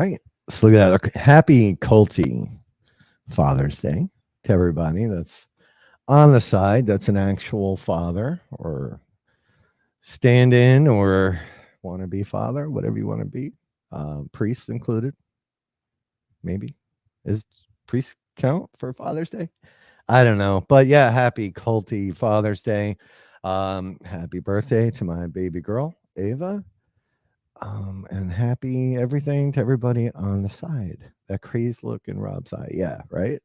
right. So look at that. Happy culty Father's Day to everybody that's on the side. That's an actual father or stand in or want to be father, whatever you want to be. Priest included, maybe. Is priest count for Father's Day? I don't know. But yeah, happy culty Father's Day. Happy birthday to my baby girl, Ava. And happy everything to everybody on the side. That crazed look in Rob's eye. Yeah, right.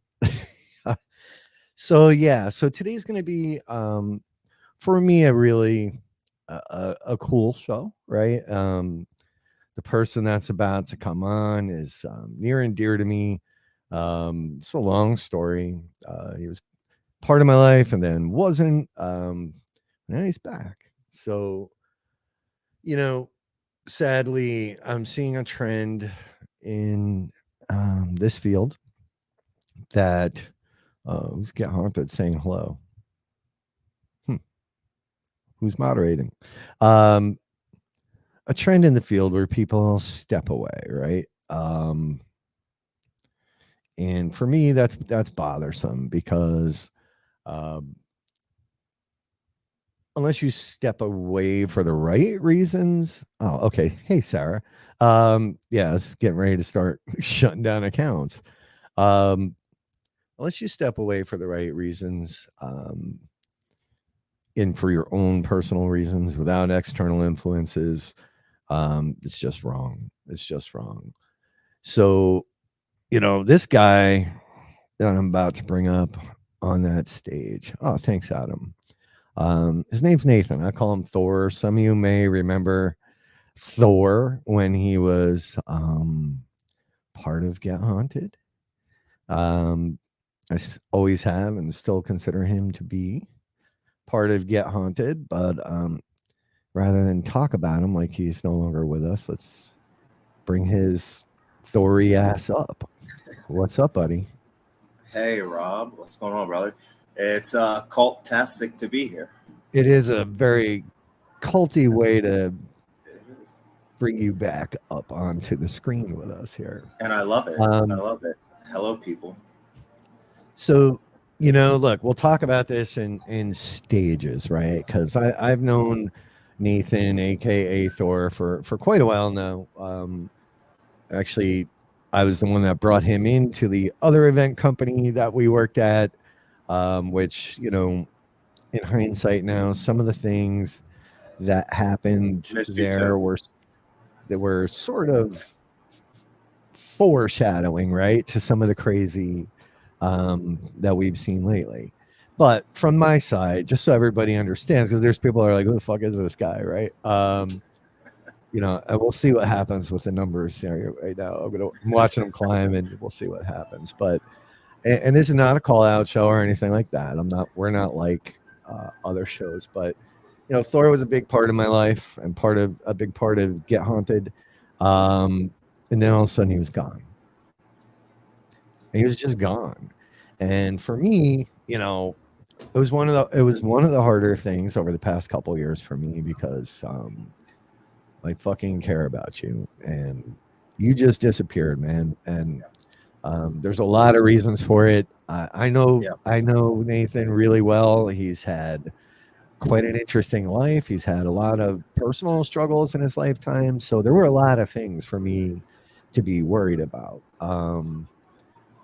So yeah, so today's going to be for me a really a cool show, right? The person that's about to come on is near and dear to me. It's a long story. He was part of my life and then wasn't. Now he's back. So you know, sadly, I'm seeing a trend in this field that who's get haunted saying hello. Hmm, who's moderating? Um, a trend in the field where people step away, right? And for me, that's bothersome because um, unless you step away for the right reasons. Oh, okay. Hey, Sarah. Yeah, it's getting ready to start shutting down accounts. Um, unless you step away for the right reasons, and for your own personal reasons without external influences, it's just wrong. It's just wrong. So, this guy that I'm about to bring up on that stage. Oh, thanks, Adam. His name's Nathan. I call him Thor. Some of you may remember Thor when he was part of Get Haunted. Always have and still consider him to be part of Get Haunted, but rather than talk about him like he's no longer with us, let's bring his Thory ass up. What's up, buddy? Hey, Rob. What's going on, brother? It's cult-tastic to be here. It is a very culty way to It is. bring you back up onto the screen with us here. And I love it. I Um, love it. Hello, people. so, look, we'll talk about this in stages, right? Because I've known Nathan, aka Thor, for quite a while now. Actually, I was the one that brought him into the other event company that we worked at, which, in hindsight now, some of the things that happened Missed you there too. were sort of foreshadowing, right, to some of the crazy that we've seen lately. But from my side, just so everybody understands, because there's people that are like, "Who the fuck is this guy?" Right? And we'll see what happens with the numbers here right now. I'm watching them climb, and we'll see what happens. But and this is not a call out show or anything like that. We're not like other shows, but Thor was a big part of my life and a big part of Get Haunted. Um, and then all of a sudden he was gone. He was just gone. And for me, it was one of the harder things over the past couple years for me because I fucking care about you and you just disappeared, man. And there's a lot of reasons for it. Yeah. I know Nathan really well. He's had quite an interesting life. He's had a lot of personal struggles in his lifetime. So there were a lot of things for me to be worried about.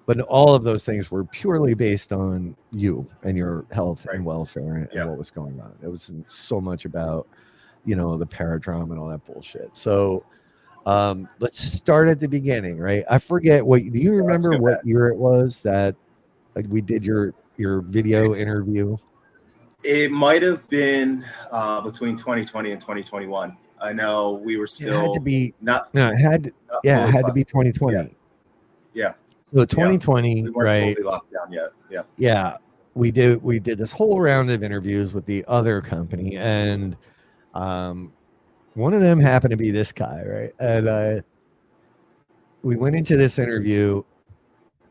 But all of those things were purely based on you and your health Right. and welfare and Yeah. what was going on. It wasn't so much about, the paradrama and all that bullshit. So let's start at the beginning, right? I forget do you Well, let's remember go what back. year it was that like we did your video interview? It might have been between 2020 and 2021. I know we were It had to still be not, no, it had not yeah, it fully had to be yeah. 2020. Yeah. So Yeah. We 2020, weren't right? fully locked down yet. Yeah. Yeah. We did this whole round of interviews with the other company and um one of them happened to be this guy, right? And we went into this interview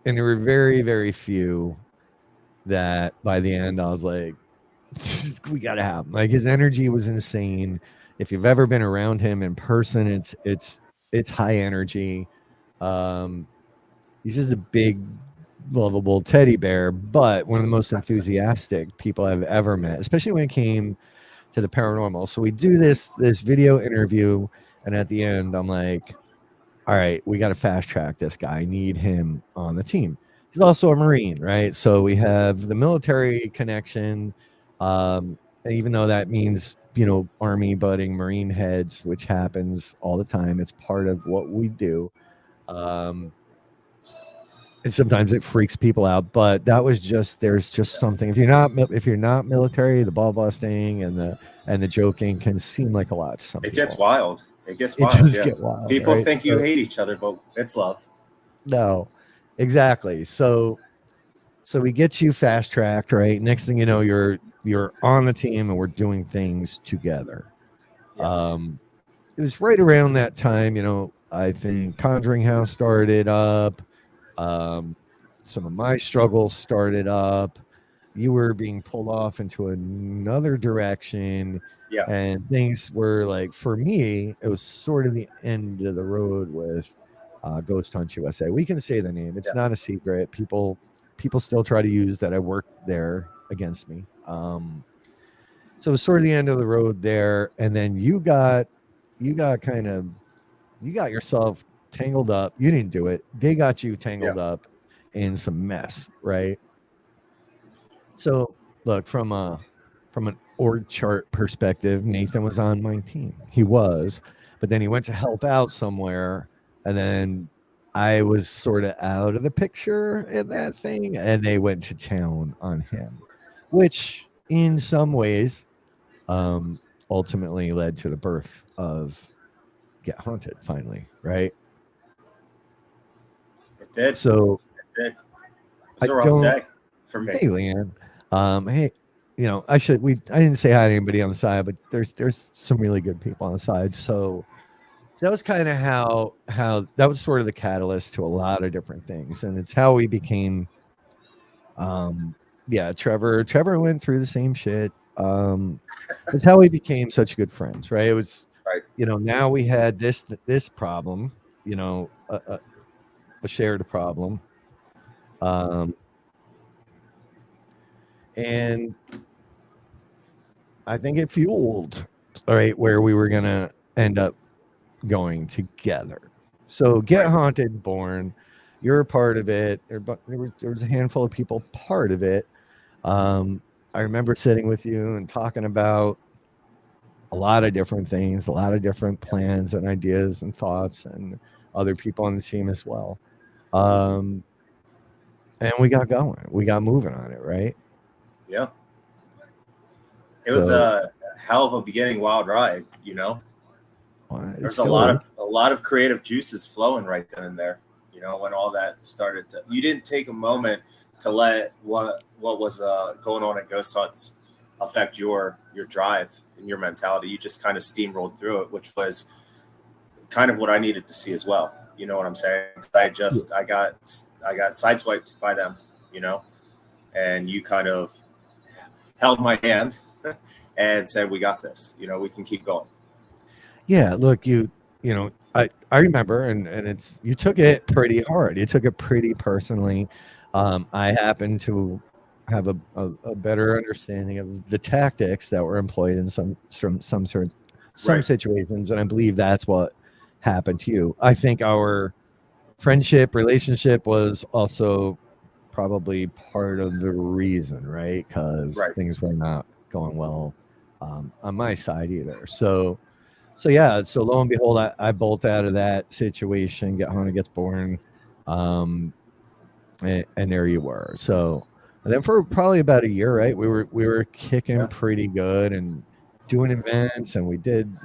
and there were very, very few that by the end I was like, we gotta have him. Like his energy was insane. If you've ever been around him in person, it's high energy. Um, he's just a big, lovable teddy bear, but one of the most enthusiastic people I've ever met, especially when it came to the paranormal. So we do this video interview, and at the end, I'm like, all right, we got to fast track this guy. I need him on the team. He's also a Marine, right? So we have the military connection. And even though that means, Army butting Marine heads, which happens all the time, it's part of what we do. Um, and sometimes it freaks people out, but that was just there's just something. If you're not military, the ball busting and the joking can seem like a lot to some It gets people. wild. It gets It wild. does Yeah. get wild, People right? think you hate each other, but it's love. No, exactly. So we get you fast tracked, right? Next thing you know, you're on the team and we're doing things together. Yeah. It was right around that time, I think Conjuring House started up. Um, some of my struggles started up. You were being pulled off into another direction, Yeah. and things were like, for me, it was sort of the end of the road with Ghost Hunt USA. We can say the name; it's Yeah. not a secret. People still try to use that I worked there against me. So it was sort of the end of the road there, and then you got kind of you got yourself tangled up. You didn't do it. They got you Yeah. tangled up in some mess, right? So look, from an org chart perspective, Nathan was on my team. He was, but then he went to help out somewhere, and then I was sort of out of the picture in that thing, and they went to town on him, which in some ways ultimately led to the birth of Get Haunted finally, right? It did. So It did. It was I a rough don't day for me. hey Leanne. Hey, I didn't say hi to anybody on the side, but there's some really good people on the side. So that was kind of how that was sort of the catalyst to a lot of different things. And it's how we became yeah, Trevor went through the same shit. It's how we became such good friends, right? It was, Right. now we had this problem, a shared problem. Um, and I think it fueled, all right, where we were gonna end up going together. So Get Right. Haunted born. You're a part of it. There was a handful of people part of it. I remember sitting with you and talking about a lot of different things, a lot of different plans and ideas and thoughts, and other people on the team as well. Um, and we got going. We got moving on it, right? Yeah. It was So a hell of a beginning wild ride. it There's a still lot is. of a lot of creative juices flowing right then and there. When all that started to, you didn't take a moment to let what was going on at Ghost Hunts affect your drive and your mentality. You just kind of steamrolled through it, which was kind of what I needed to see as well. You know what I'm saying? I got sideswiped by them, you know, and you kind of held my hand and said, "We got this. We can keep going." Yeah, look, I remember, and it's you took it pretty hard. You took it pretty personally. I happen to have a better understanding of the tactics that were employed in some Right. situations, and I believe that's what happened to you. I think our friendship relationship was also probably part of the reason, right? Because Right. things were not going well on my side either. So yeah, so lo and behold, I bolt out of that situation. Get Hana gets born, um, and there you were. So, and then for probably about a year, right? We were kicking Yeah. pretty good and doing events, and we did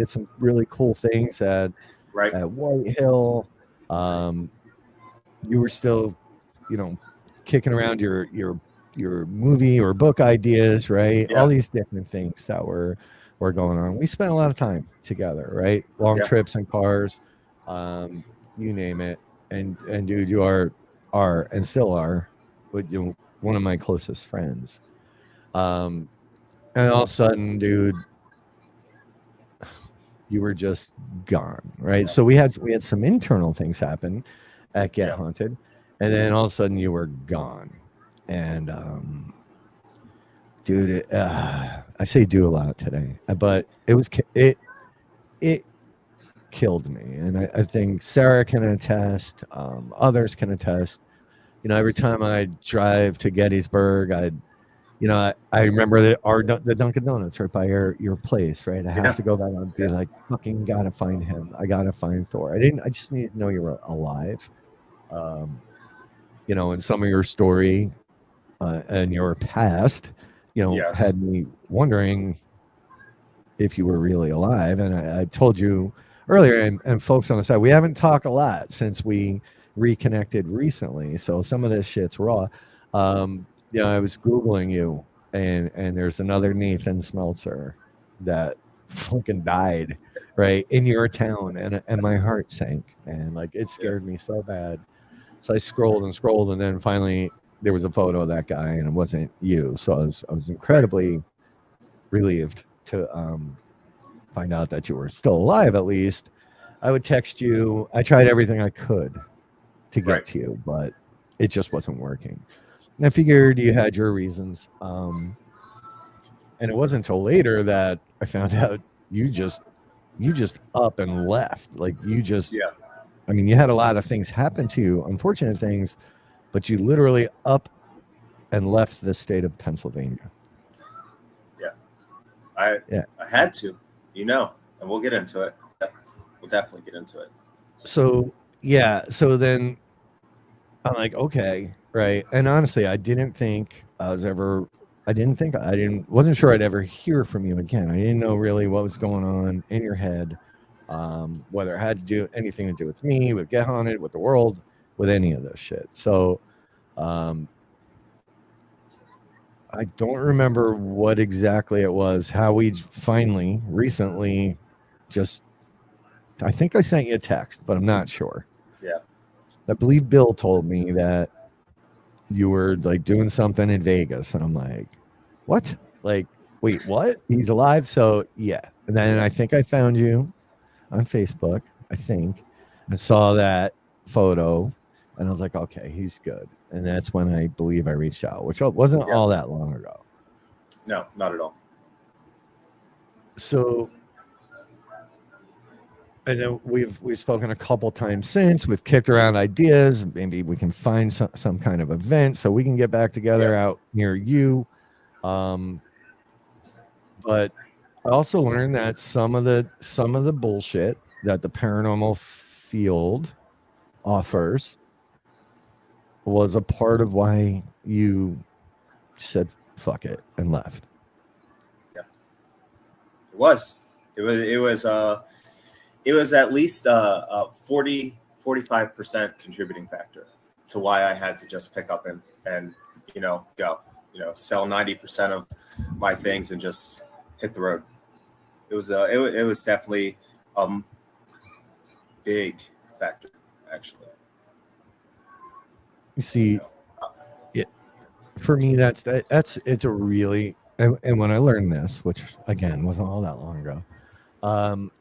some really cool things Right. at White Hill. Um, you were still, you know, kicking around your movie or book ideas, right? All Yeah. these different things that were going on. We spent a lot of time together, right? Long Yeah. trips in cars, um, you name it. And dude, you are and still are, but one of my closest friends. And all of a sudden, dude, you were just gone, right? So we had some internal things happen at Get Yeah. Haunted, and then all of a sudden you were gone. And dude, I say do a lot today, but it killed me, and I think Sarah can attest, others can attest. You know, every time I drive to Gettysburg, I remember the Dunkin' Donuts right by your place, right? I have Yeah. to go back and be Yeah. like, fucking gotta find him. I gotta find Thor. I just needed to know you were alive. Um, and some of your story and your past, Yes. had me wondering if you were really alive. And I told you earlier, and folks on the side, we haven't talked a lot since we reconnected recently. So some of this shit's raw. I was Googling you, and there's another Nathan Smeltzer that fucking died right in your town, and my heart sank, and like it Yeah. scared me so bad. So I scrolled and scrolled, and then finally there was a photo of that guy, and it wasn't you. So I was Right. incredibly relieved to find out that you were still alive. At least I would text you. I tried everything I could to get Right. to you, but it just wasn't working. And I figured you had your reasons. And it wasn't until later that I found out you just you just up and left. Like Yeah. I mean, you had a lot of things happen to you, unfortunate things, but you literally up and left the state of Pennsylvania. Yeah. I Yeah. I had to, and we'll get into it. Yeah. We'll definitely get into it. So yeah. So then I'm like, okay, right. And honestly, I didn't wasn't sure I'd ever hear from you again. I didn't know really what was going on in your head, whether it had to do anything to do with me, with Get Haunted, with the world, with any of this shit. So um, I don't remember what exactly it was, how we finally recently just I think I sent you a text, but I'm not sure. Yeah. I believe Bill told me that you were like doing something in Vegas, and I'm like, what? Like, wait, what? He's alive? So yeah. And then Yeah. I think I found you on Facebook. I think I saw that photo, and I was like, okay, he's good. And that's when I believe I reached out, which wasn't Yeah. all that long ago. No, not at all. So, and then we've spoken a couple times since. We've kicked around ideas. Maybe we can find some kind of event so we can get back Yeah. together out near you. Um, but I also learned that some of the bullshit that the paranormal field offers was a part of why you said fuck it and left. Yeah. It was. It was at least a 45% contributing factor to why I had to just pick up and go, sell 90% of my things and just hit the road. It was definitely a big factor, actually. You You see, know, it for me that's it's a really and when I learned this, which again wasn't all that long ago,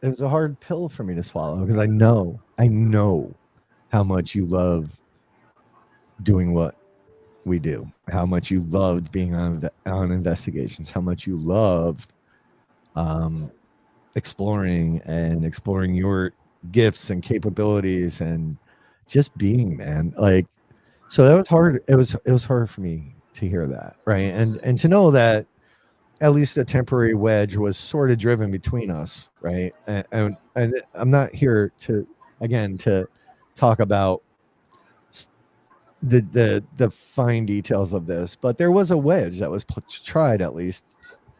it was a hard pill for me to swallow because I know how much you love doing what we do, how much you loved being on investigations, how much you loved um, exploring your gifts and capabilities and just being, man. Like, so that was hard. It was hard for me to hear that, right? And to know that at least a temporary wedge was sort of driven between us, right? And I'm not here to again to talk about the fine details of this, but there was a wedge that was tried at least.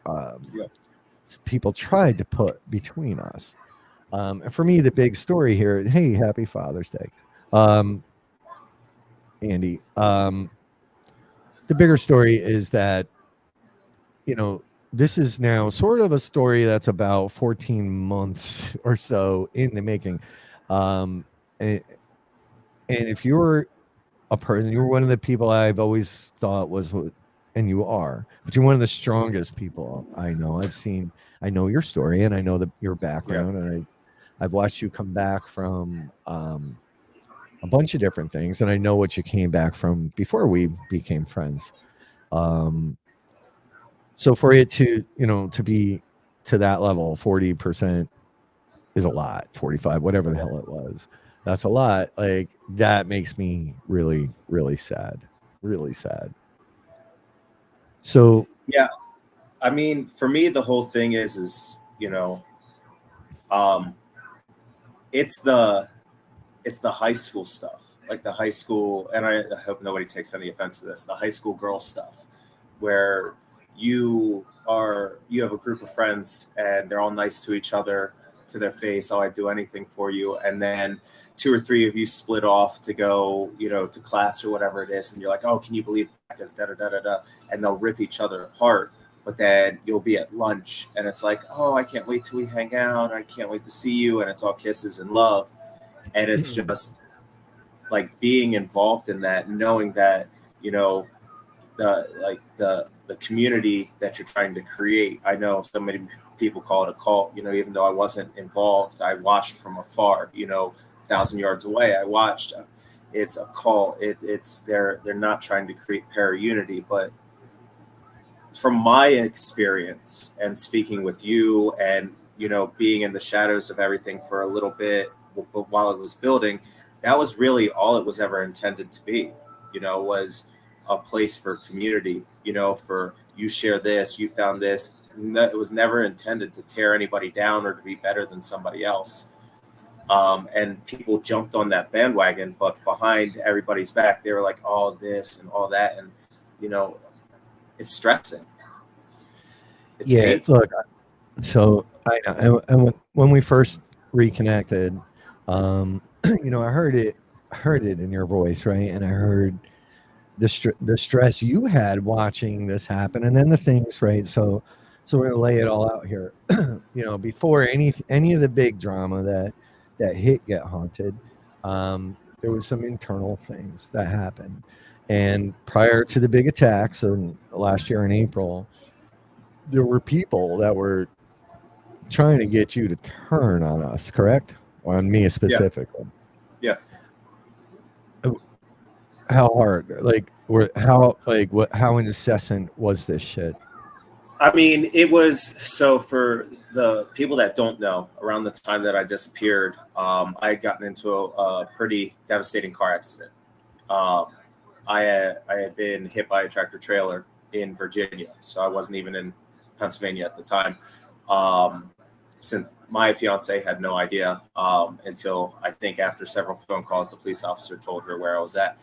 Um, yeah, People tried to put between us. And for me, the big story here. Hey, happy Father's Day, um, Andy. The bigger story is that this is now sort of a story that's about 14 months or so in the making. Um, and, and if you're a person, you're one of the people I've always thought was and you are, but you're one of the strongest people I know. I know your story, and I know your Yeah. background, and I've watched you come back from a bunch of different things, and I know what you came back from before we became friends. Um, so for it to, to be to that level, 40% is a lot. 45, whatever the hell it was, that's a lot. Like that makes me really, really sad, really sad. So Yeah. I mean, for me, the whole thing is, um, it's the it's the high school stuff, like the high school, and I hope nobody takes any offense to this, the high school girl stuff, where you have a group of friends and they're all nice to each other to their face. Oh, I'd do anything for you. And then two or three of you split off to go, to class or whatever it is. And you're like, oh, can you believe because da da da da da. And they'll rip each other apart. But then you'll be at lunch and it's like, oh, I can't wait till we hang out. I can't wait to see you. And it's all kisses and love. And it's just like being involved in that, knowing that, the community that you're trying to create. I know so many people call it a cult, even though I wasn't involved, I watched from afar, 1,000 yards away. I watched. It's a cult. It's they're not trying to create para unity, but from my experience and speaking with you and being in the shadows of everything for a little bit while it was building, that was really all it was ever intended to be, was a place for community, for you share this, you found this. It was never intended to tear anybody down or to be better than somebody else. And people jumped on that bandwagon, but behind everybody's back they were like all this and all that, and you know it's stressing. It's yeah, painful. look, so I know, and when we first reconnected, I heard it in your voice, right? And I heard the stress you had watching this happen, and then the things, right? So we're gonna lay it all out here. Before any of the big drama that hit Get Haunted, there was some internal things that happened, and prior to the big attacks in last year in April, there were people that were trying to get you to turn on us, correct? Or on me Yeah, specifically. yeah. How hard? Like, how incessant was this shit? I mean, it was so for the people that don't know, around the time that I disappeared, I had gotten into a pretty devastating car accident. Um, I had been hit by a tractor trailer in Virginia, so I wasn't even in Pennsylvania at the time. Um, since my fiance had no idea until I think after several phone calls, the police officer told her where I was at.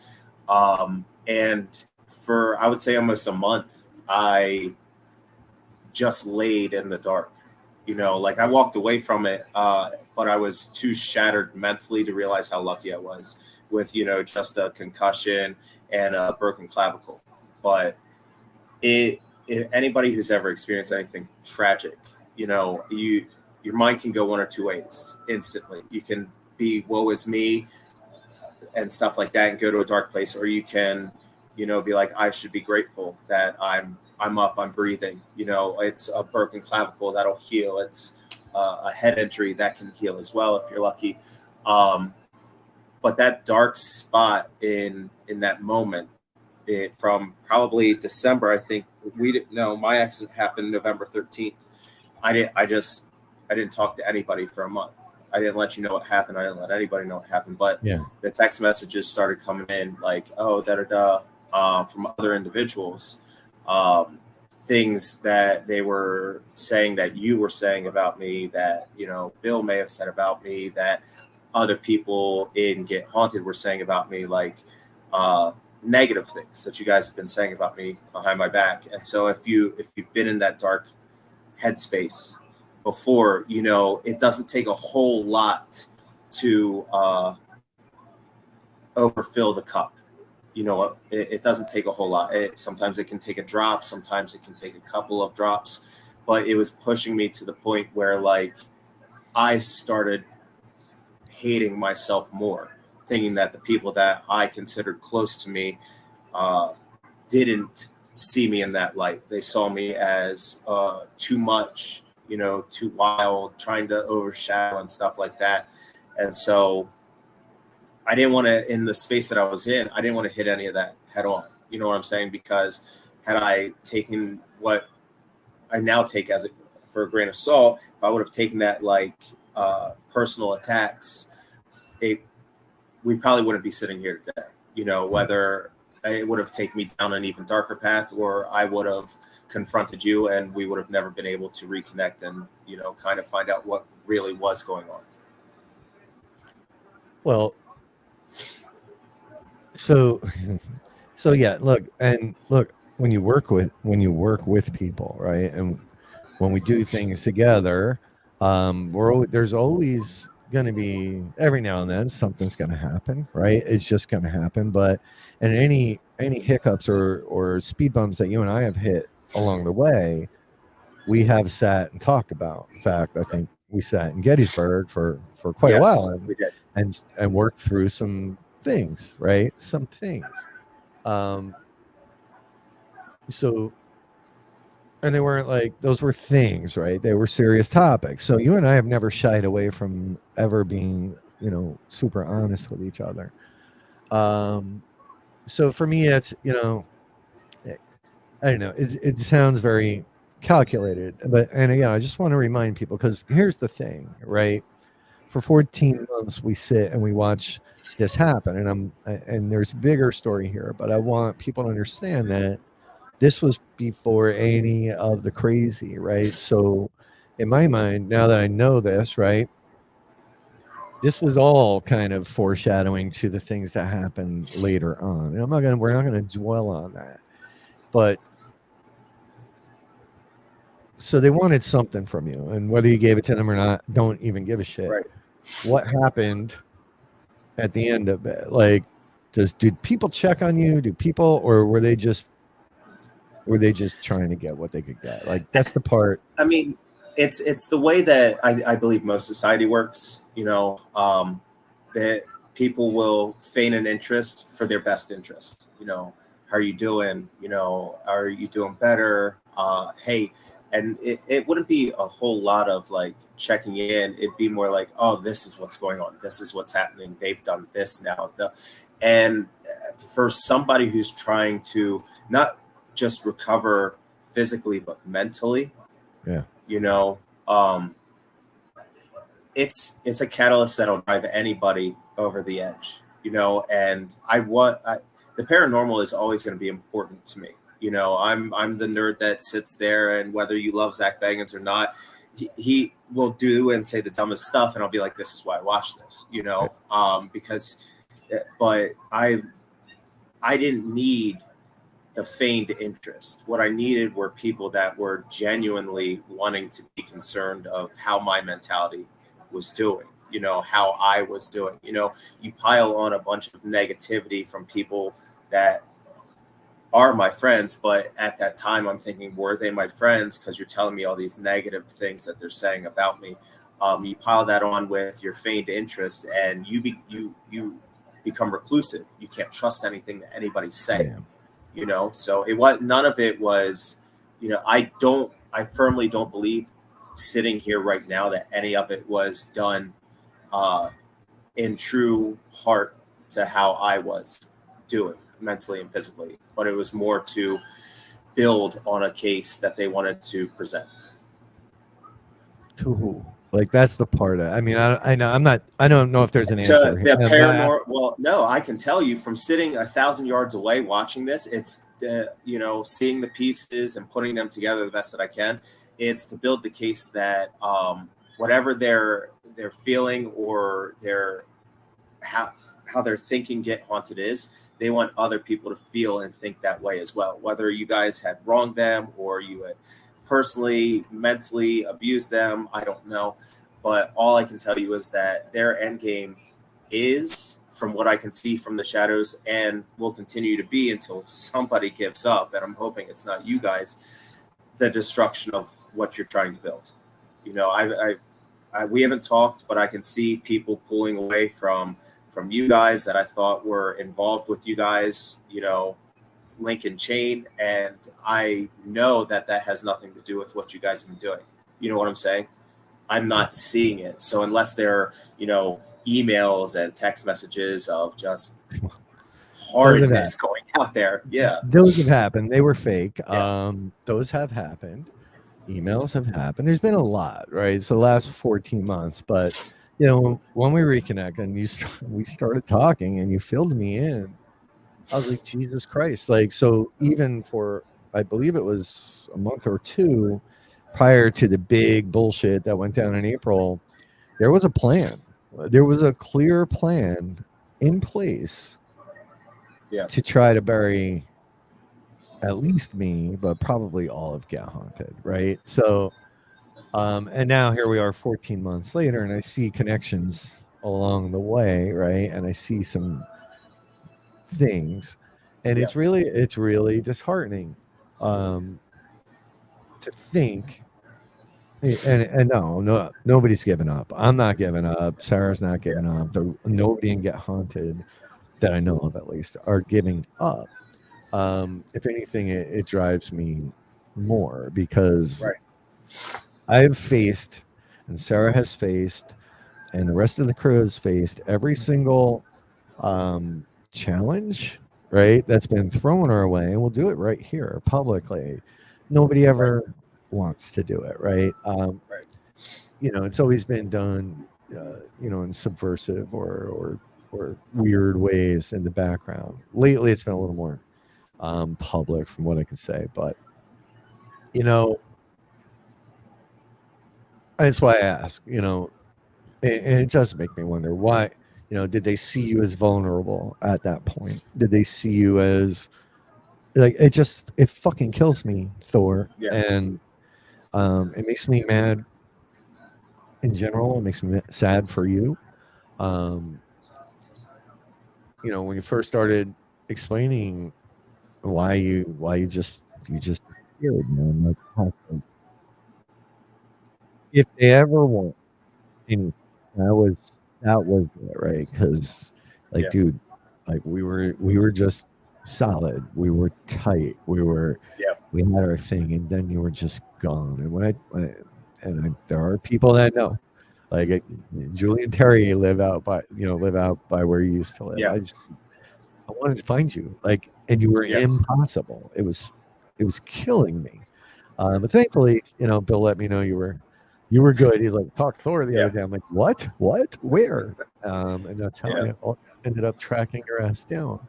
And for I would say almost a month, I just laid in the dark. Like I walked away from it, but I was too shattered mentally to realize how lucky I was with, just a concussion and a broken clavicle. But if anybody who's ever experienced anything tragic, your mind can go one or two ways instantly. You can be woe is me and stuff like that and go to a dark place, or you can be like, I should be grateful that I'm up, I'm breathing. It's a broken clavicle that'll heal. It's a head injury that can heal as well if you're lucky. um, but that dark spot in that moment, from probably December, I think, we didn't know my accident happened November 13th. I didn't talk to anybody for a month. I didn't let you know what happened. I didn't let anybody know what happened. But Yeah. the text messages started coming in like, oh, da da da, from other individuals. Um, Things that they were saying that you were saying about me, that, Bill may have said about me, that other people in Get Haunted were saying about me, like uh, negative things that you guys have been saying about me behind my back. And so if you've been in that dark headspace before, it doesn't take a whole lot to overfill the cup. It doesn't take a whole lot. Sometimes it can take a drop, sometimes it can take a couple of drops, but it was pushing me to the point where, like, I started hating myself more, thinking that the people that I considered close to me uh, didn't see me in that light. They saw me as too much, too wild, trying to overshadow and stuff like that. And so I didn't want to, in the space that I was in, I didn't want to hit any of that head on. You know what I'm saying? Because had I taken what I now take as for a grain of salt, if I would have taken that like personal attacks, we probably wouldn't be sitting here today. Whether it would have taken me down an even darker path, or I would have confronted you and we would have never been able to reconnect and, kind of find out what really was going on. Well, so yeah, look, when you work with people, right? And when we do things together, there's always going to be, every now and then something's going to happen, right? It's just going to happen. But and any hiccups or speed bumps that you and I have hit along the way, we have sat and talked about. In fact, I think we sat in Gettysburg for quite a while We did. and worked through some things, right? Some things. So, and they weren't like, those were things, right? They were serious topics. So you and I have never shied away from ever being, super honest with each other. So for me, it's, I don't know, it sounds very calculated, and again, I just want to remind people, because here's the thing, right? For 14 months, we sit and we watch this happen, and there's a bigger story here, but I want people to understand that this was before any of the crazy, right? So in my mind, now that I know this, right, this was all kind of foreshadowing to the things that happened later on. And we're not gonna dwell on that. But so they wanted something from you, and whether you gave it to them or not, don't even give a shit. Right. What happened at the end of it? Like, did people check on you? Or were they just trying to get what they could get? Like, that's the part. I mean, it's the way that I believe most society works. That people will feign an interest for their best interest. How are you doing? Are you doing better? Hey, and it wouldn't be a whole lot of like checking in. It'd be more like, oh, this is what's going on. This is what's happening. They've done this now. And for somebody who's trying to not just recover physically but mentally, Yeah. It's a catalyst that'll drive anybody over the edge. And the paranormal is always going to be important to me. I'm the nerd that sits there, and whether you love Zach Bagans or not, he will do and say the dumbest stuff, and I'll be like, this is why I watch this, but I didn't need the feigned interest. What I needed were people that were genuinely wanting to be concerned of how my mentality was doing, how I was doing. You pile on a bunch of negativity from people that are my friends, but at that time I'm thinking, were they my friends? Because you're telling me all these negative things that they're saying about me. You pile that on with your feigned interest, and you become reclusive. You can't trust anything that anybody's saying. So none of it was, I firmly don't believe, sitting here right now, that any of it was done in true heart to how I was doing mentally and physically, but it was more to build on a case that they wanted to present. To who? Like, that's the part. I mean, I know I don't know if there's an answer. The paranormal. Well, no, I can tell you from sitting 1,000 yards away watching this, it's seeing the pieces and putting them together the best that I can. It's to build the case that whatever they're feeling or how they're thinking Get Haunted is, they want other people to feel and think that way as well. Whether you guys had wronged them or you had personally, mentally abused them, I don't know. But all I can tell you is that their end game is, from what I can see from the shadows, and will continue to be until somebody gives up, and I'm hoping it's not you guys, the destruction of what you're trying to build. We haven't talked, but I can see people pulling away from you guys that I thought were involved with you guys, link and chain, and I know that that has nothing to do with what you guys have been doing. You know what I'm saying? I'm Yeah. not seeing it. So unless they're, emails and text messages of just Those have happened. hardness going out there. Yeah. Those have happened. They were fake. Yeah. Those have happened. Emails have happened. There's been a lot, right? It's the last 14 months, but when we reconnect and we started talking and you filled me in, I was like, Jesus Christ. Like, so even for, I believe it was a month or two prior to the big bullshit that went down in April, there was a plan. There was a clear plan in place Yeah. to try to bury at least me, but probably all of Get Haunted, right? So, and now here we are 14 months later, and I see connections along the way, right? And I see some things, and Yeah. it's really disheartening um to think. And no, nobody's giving up. I'm not giving up. Sarah's not Yeah. giving up. Nobody in Get Haunted that I know of, at least, are giving up. If anything, it drives me more because Right. I've faced, and Sarah has faced, and the rest of the crew has faced every single challenge, right? That's been thrown our way, and we'll do it right here publicly. Nobody Right. ever wants to do it, right? Right. It's always been done, in subversive or weird ways in the background. Lately, it's been a little more public, from what I can say, but you know, that's why I ask. And it does make me wonder why. Did they see you as vulnerable at that point? Did they see you as like it fucking kills me, Thor, Yeah. and it makes me mad in general. It makes me sad for you. Um, when you first started explaining why you just disappeared, man. Like, if they ever want anything, that was it, right? Because, like, Yeah. dude, like we were just solid. We were tight. Yeah. We had our thing, and then you were just gone. And there are people that know, like Julie and Terry live out by where you used to live. Yeah. I wanted to find you, like, and you were Yeah. impossible. It was killing me. But thankfully, Bill let me know you were good. He's like, talk Thor the other Yeah. day. I'm like, what? What? Where? And that's how Yeah. I ended up tracking your ass down.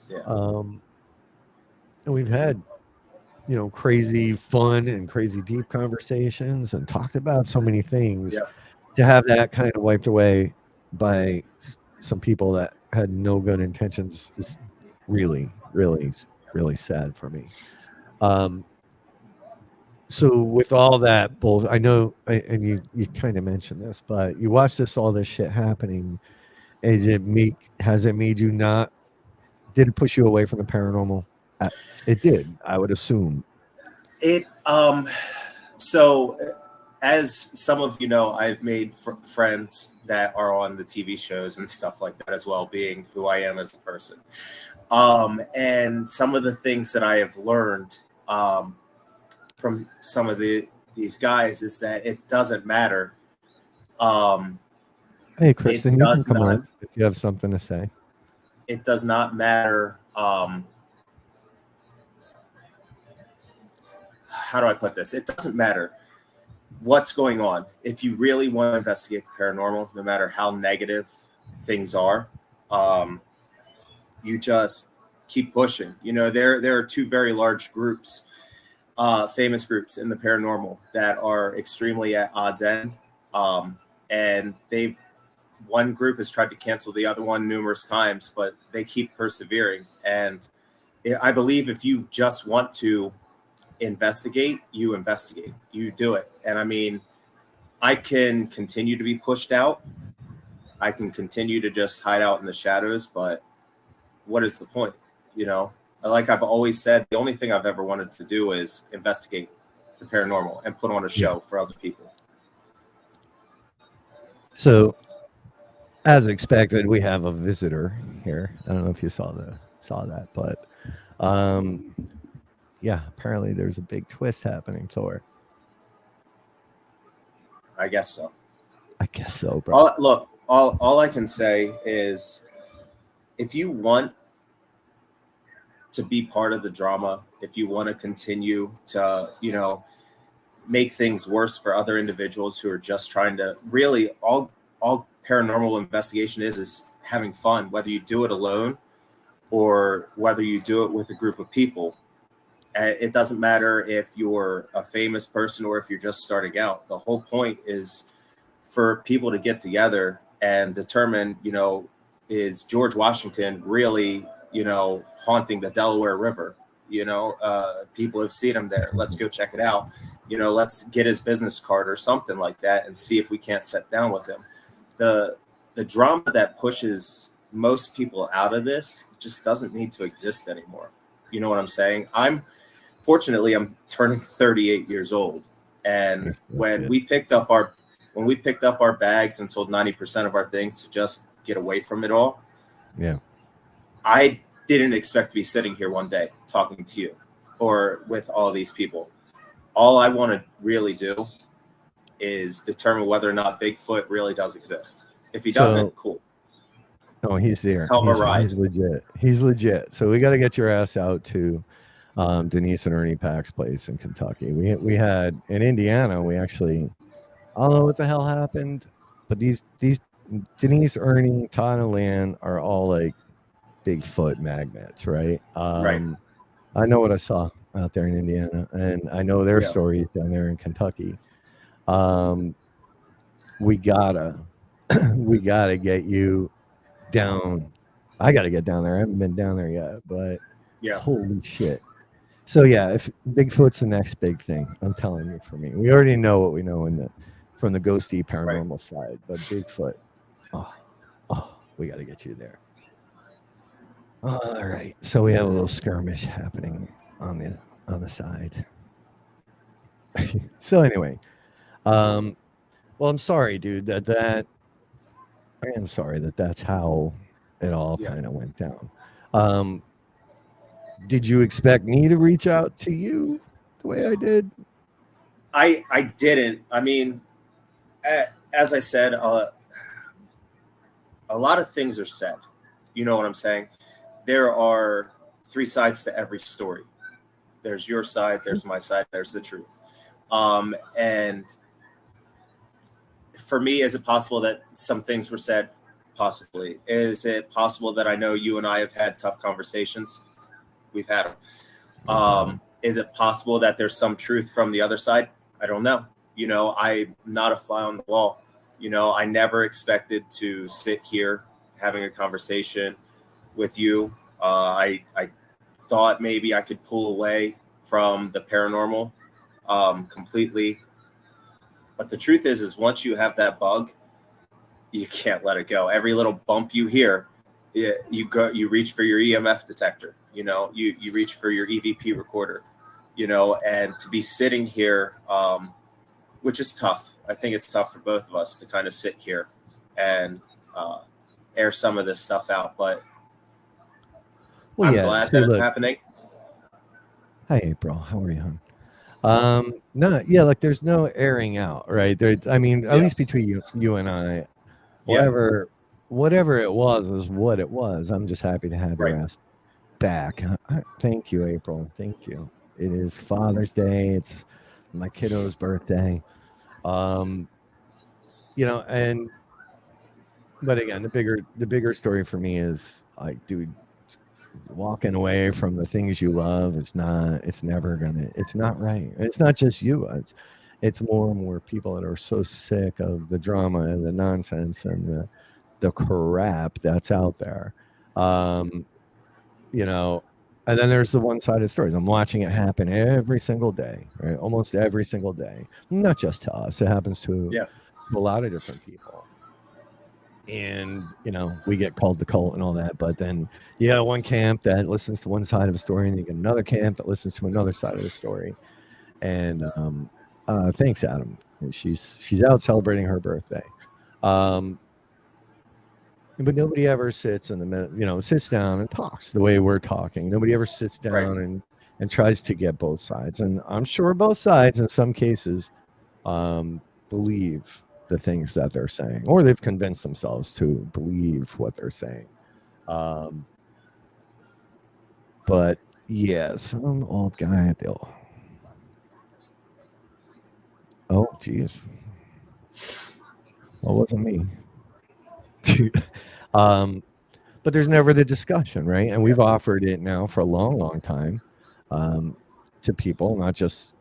Yeah. Um, and we've had, crazy fun and crazy deep conversations and talked about so many things. Yeah. To have that kind of wiped away by some people that had no good intentions is really, really, really sad for me. Um, so with all that bull, I know, and you kind of mentioned this, but you watch all this shit happening. Has it made you not? Did it push you away from the paranormal? Uh, It did, I would assume. It so as some of you know, I've made friends that are on the TV shows and stuff like that as well, being who I am as a person. And some of the things that I have learned from some of these guys is that it doesn't matter. Um, Hey, it Kristen, you can does come not. on if you have something to say. It does not matter. How do I put this? It doesn't matter what's going on. If you really want to investigate the paranormal, no matter how negative things are, um, you just keep pushing. There are two very large groups, famous groups in the paranormal that are extremely at odds end, and they've one group has tried to cancel the other one numerous times, but they keep persevering. And I believe if you just want to investigate, you do it. And I mean, I can continue to be pushed out. I can continue to just hide out in the shadows, but what is the point? You know, like I've always said, the only thing I've ever wanted to do is investigate the paranormal and put on a Yeah. show for other people. So, as expected, we have a visitor here. I don't know if you saw that, but Um, yeah, apparently there's a big twist happening to her. I guess so. I guess so, bro. All I can say is, if you want to be part of the drama, if you want to continue to, make things worse for other individuals who are just trying to really, all paranormal investigation is having fun, whether you do it alone or whether you do it with a group of people. It doesn't matter if you're a famous person or if you're just starting out. The whole point is for people to get together and determine, is George Washington really, haunting the Delaware River? People have seen him there. Let's go check it out. Let's get his business card or something like that and see if we can't sit down with him. The drama that pushes most people out of this just doesn't need to exist anymore. You know what I'm saying? Fortunately, I'm turning 38 years old. And when we picked up our bags and sold 90% of our things to just get away from it all, yeah, I didn't expect to be sitting here one day talking to you or with all these people. All I want to really do is determine whether or not Bigfoot really does exist. If he doesn't, cool. Oh, he's there. It's hell of a ride. He's legit. He's legit. So we got to get your ass out to Denise and Ernie Pack's place in Kentucky. We had in Indiana. We actually, I don't know what the hell happened, but these Denise, Ernie, Todd, and Lan are all like Bigfoot magnets, right? Right. I know what I saw out there in Indiana, and I know their stories down there in Kentucky. We gotta get you down. I gotta get down there. I haven't been down there yet, but holy shit. So yeah, if Bigfoot's the next big thing, I'm telling you, for me, we already know what we know from the ghosty paranormal side, but Bigfoot, we got to get you there. All right, so we have a little skirmish happening on the side. So anyway, well, I'm sorry, dude. I am sorry that's how it all kind of went down. Did you expect me to reach out to you the way I did? I didn't. I mean, as I said, a lot of things are said. You know what I'm saying? There are three sides to every story. There's your side, there's my side, there's the truth. And for me, is it possible that some things were said? Possibly. Is it possible that I know you and I have had tough conversations? We've had them. Is it possible that there's some truth from the other side? I don't know. I'm not a fly on the wall. I never expected to sit here having a conversation with you. I thought maybe I could pull away from the paranormal completely. But the truth is once you have that bug, you can't let it go. Every little bump you hear, you reach for your EMF detector. You reach for your EVP recorder. And to be sitting here, which is tough. I think it's tough for both of us to kind of sit here and air some of this stuff out. But I'm glad that it's happening. Hi, April. How are you, hon? No, yeah, like there's no airing out, right? At least between you and I, whatever it was what it was. I'm just happy to have your ass back. Thank you, April. Thank you. It is Father's Day. It's my kiddo's birthday. But again, the bigger story for me is like, dude, walking away from the things you love, it's not right. It's not just you. It's more and more people that are so sick of the drama and the nonsense and the crap that's out there. And then there's the one-sided stories. I'm watching it happen every single day, right? Almost every single day. Not just to us. It happens to a lot of different people. And, we get called the cult and all that. But then you got one camp that listens to one side of a story, and you get another camp that listens to another side of the story. And thanks, Adam. She's out celebrating her birthday. but nobody ever sits in the middle, sits down and talks the way we're talking. Nobody ever sits Right. down and tries to get both sides. And I'm sure both sides, in some cases, believe the things that they're saying, or they've convinced themselves to believe what they're saying. Um, but yeah, some old guy at the oh, geez, well, it wasn't me. um, but there's never the discussion, right? And Yeah. we've offered it now for a long, long time, um, to people, not just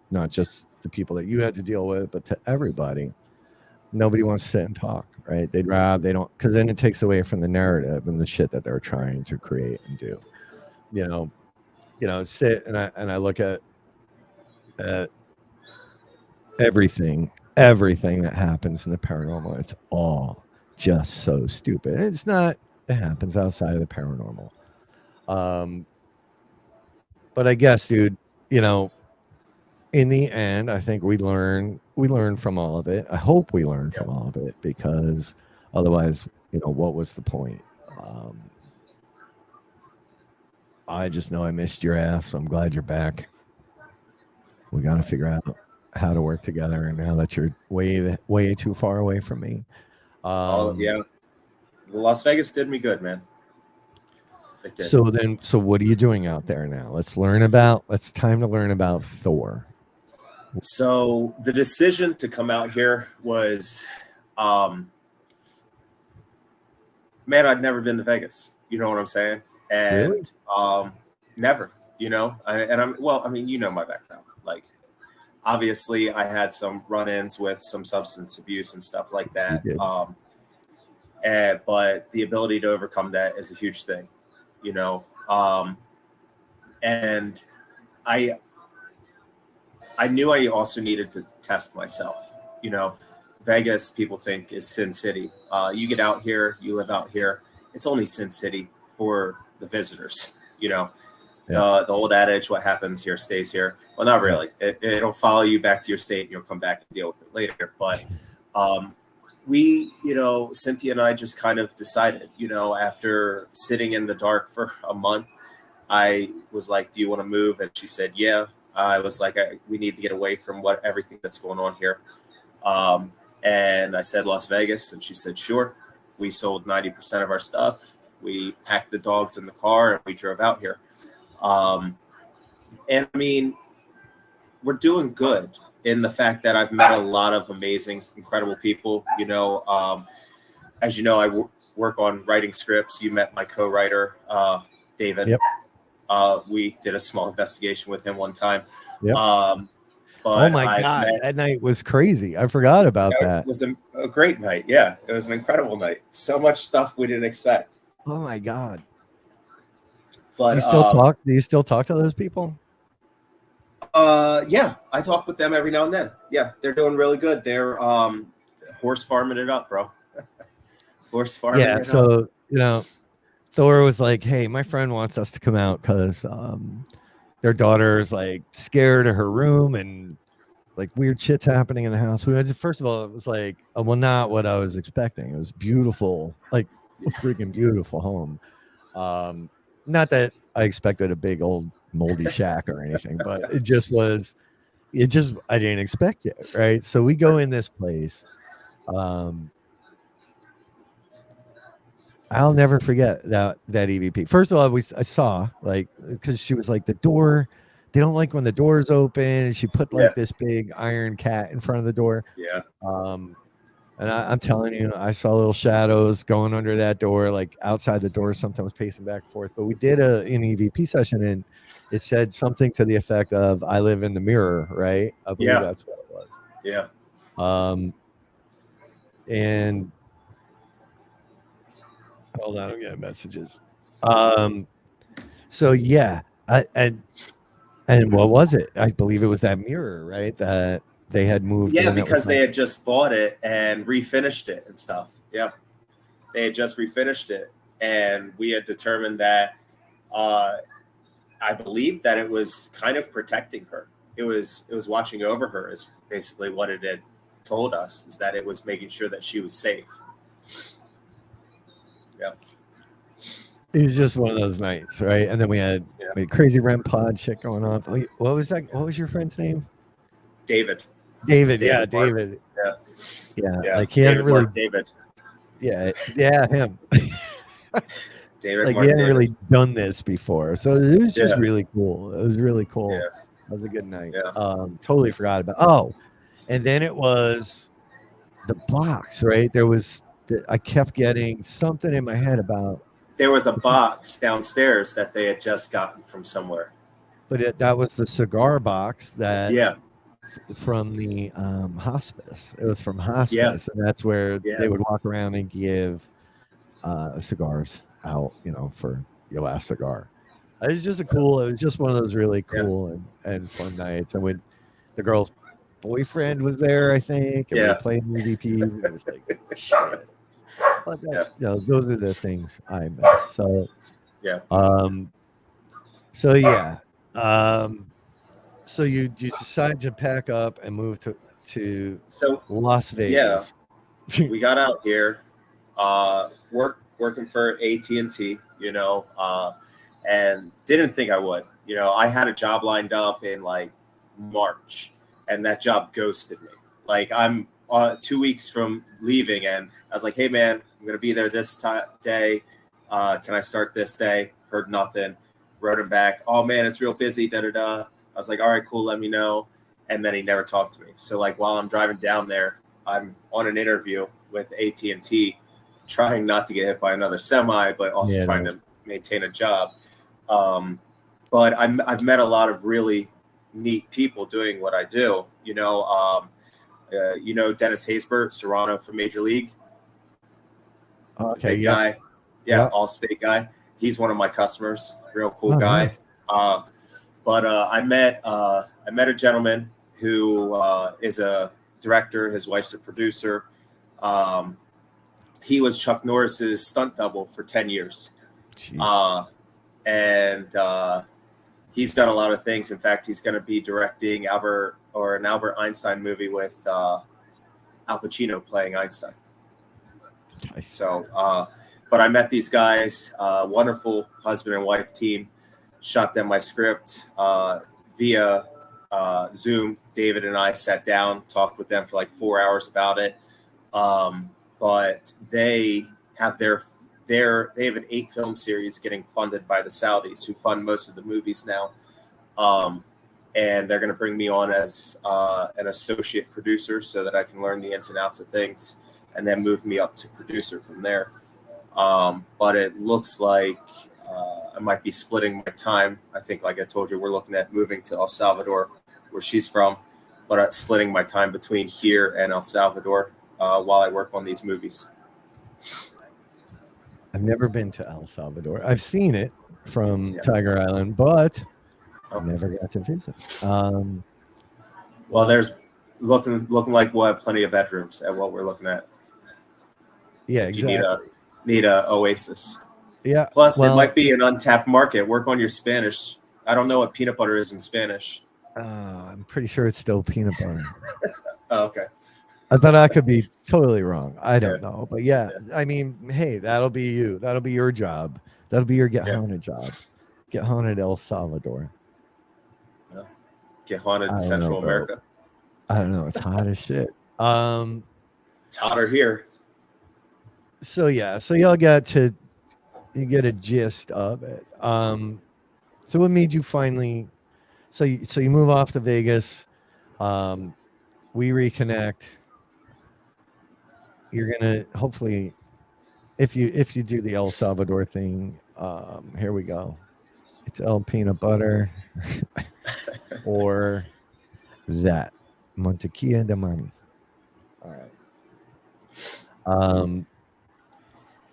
the people that you had to deal with, but to everybody. Nobody wants to sit and talk, right? They'd rather they don't, because then it takes away from the narrative and the shit that they're trying to create and do. You know, sit and I look at everything that happens in the paranormal. It's all just so stupid. It's not. It happens outside of the paranormal. Um, but I guess, dude, you know, in the end, I think we learn from all of it. I hope we learn Yeah. from all of it because otherwise, what was the point? Um, I just know I missed your ass. I'm glad you're back. We got to figure out how to work together. And now that you're way too far away from me, Oh um, yeah. Las Vegas did me good, man. It did. so what are you doing out there now? It's time to learn about Thor. So the decision to come out here was, um, man, I'd never been to Vegas. You know what I'm saying? Really? And never. And I'm well. I mean, my background. Like, obviously, I had some run-ins with some substance abuse and stuff like You that. did. But the ability to overcome that is a huge thing. You know, and I I knew I also needed to test myself. You know, Vegas, people think is Sin City. You get out here, you live out here. It's only Sin City for the visitors. Yeah. The old adage, what happens here stays here. Well, not Yeah. really. It'll follow you back to your state and you'll come back and deal with it later. But we, Cynthia and I just kind of decided, after sitting in the dark for a month, I was like, do you want to move? And she said, yeah. I was like, we need to get away from everything that's going on here. And I said, Las Vegas. And she said, sure. We sold 90% of our stuff. We packed the dogs in the car and we drove out here. And I mean, we're doing good in the fact that I've met a lot of amazing, incredible people. As you know, work on writing scripts. You met my co-writer, David. Yep. We did a small investigation with him one time. Yep. Oh But my I've God, met. that night was crazy. I forgot about It that. was a great night. Yeah, it was an incredible night. So much stuff we didn't expect. Oh my God. But Do you still talk to those people? yeah, I talk with them every now and then. Yeah, they're doing really good. They're horse farming it up, bro. Horse farming Yeah. it up. So, Thor was like, "Hey, my friend wants us to come out because their daughter is like scared of her room and like weird shit's happening in the house." First of all, it was like, well, not what I was expecting. It was beautiful, like a freaking beautiful home. Not that I expected a big old moldy shack or anything, but it just was. I didn't expect it, right? So we go in this place. Um, I'll never forget that EVP. First of all, I saw like because she was like the door. They don't like when the door's open. She put Yeah, like this big iron cat in front of the door. yeah, Um, and I'm telling you, I saw little shadows going under that door, like outside the door, sometimes pacing back and forth. But we did an EVP session, and it said something to the effect of "I live in the mirror." Right? I believe yeah, that's what it was. yeah. And hold on, I'm getting messages. Um, so yeah, and what was it? I believe it was that mirror, right? That they had moved Yeah, in. That was because they like, had just bought it and refinished it and stuff. Yeah, they had just refinished it, and we had determined that uh, I believe that it was kind of protecting her. It was watching over her is basically what it had told us, is that it was making sure that she was safe. Yeah. It was just one of those nights, right? And then Yeah. we had crazy REM pod shit going on. Wait, what was that? What was your friend's name? David. David. Yeah, David Mark. David. Yeah. Yeah, Yeah. like he hadn't David really. Mark David. Yeah, yeah, him. David Like he Mark hadn't David. really done this before, so it was just Yeah. really cool. It was really cool. Yeah. It was a good night. Yeah. Totally forgot about. Oh, and then it was the box, right? I kept getting something in my head about, There was a box downstairs that they had just gotten from somewhere. but that was the cigar box that Yeah. from the hospice. It was from Yeah. hospice, and that's where Yeah. they would walk around and give cigars out, for your last cigar. It was just it was just one of those really Yeah. cool and fun nights. And when the girl's boyfriend was there, I think, and we Yeah. played EVPs, it was like shit. But Yeah. those are the things I miss. So Yeah. so yeah. So you decided to pack up and move to So Las yeah, Vegas. we got out here, working for AT&T, and didn't think I would. I had a job lined up in like March, and that job ghosted me. Like I'm 2 weeks from leaving, and I was like, "Hey man, I'm gonna be there this day. Can I start this day?" Heard nothing. Wrote him back. "Oh man, it's real busy." Da da da. I was like, "All right, cool. Let me know." And then he never talked to me. So like while I'm driving down there, I'm on an interview with AT&T, trying not to get hit by another semi, but also trying to maintain a job. But I've met a lot of really neat people doing what I do. Dennis Haysbert, Serrano from Major League. Okay, Big guy. Yeah, all-state guy. He's one of my customers. Real cool guy. Nice. But I met a gentleman who is a director. His wife's a producer. He was Chuck Norris's stunt double for 10 years. And he's done a lot of things. In fact, he's going to be directing an Albert Einstein movie with Al Pacino playing Einstein. Nice. So, but I met these guys, wonderful husband and wife team. Shot them my script via Zoom. David and I sat down, talked with them for like 4 hours about it. But they have they have an 8-film series getting funded by the Saudis, who fund most of the movies now. And they're going to bring me on as an associate producer so that I can learn the ins and outs of things, and then move me up to producer from there. But it looks like I might be splitting my time. I think, like I told you, we're looking at moving to El Salvador, where she's from, but splitting my time between here and El Salvador while I work on these movies. I've never been to El Salvador. I've seen it from Tiger Island, but I never got to visit. Well, there's looking like we'll have plenty of bedrooms at what we're looking at. Yeah, if exactly. You need a oasis. Yeah. Plus, it might be an untapped market. Work on your Spanish. I don't know what peanut butter is in Spanish. I'm pretty sure it's still peanut butter. Oh, okay. But I could be totally wrong. I don't know. But I mean, hey, that'll be you. That'll be your job. That'll be your Get Haunted job. Get Haunted El Salvador. Get Haunted Central America. I don't know. It's hot as shit. It's hotter here. So y'all you get a gist of it. So what made you finally? So you move off to Vegas. We reconnect. You're gonna hopefully, if you do the El Salvador thing, here we go. It's El Peanut Butter or that Mantequilla de Mani. All right.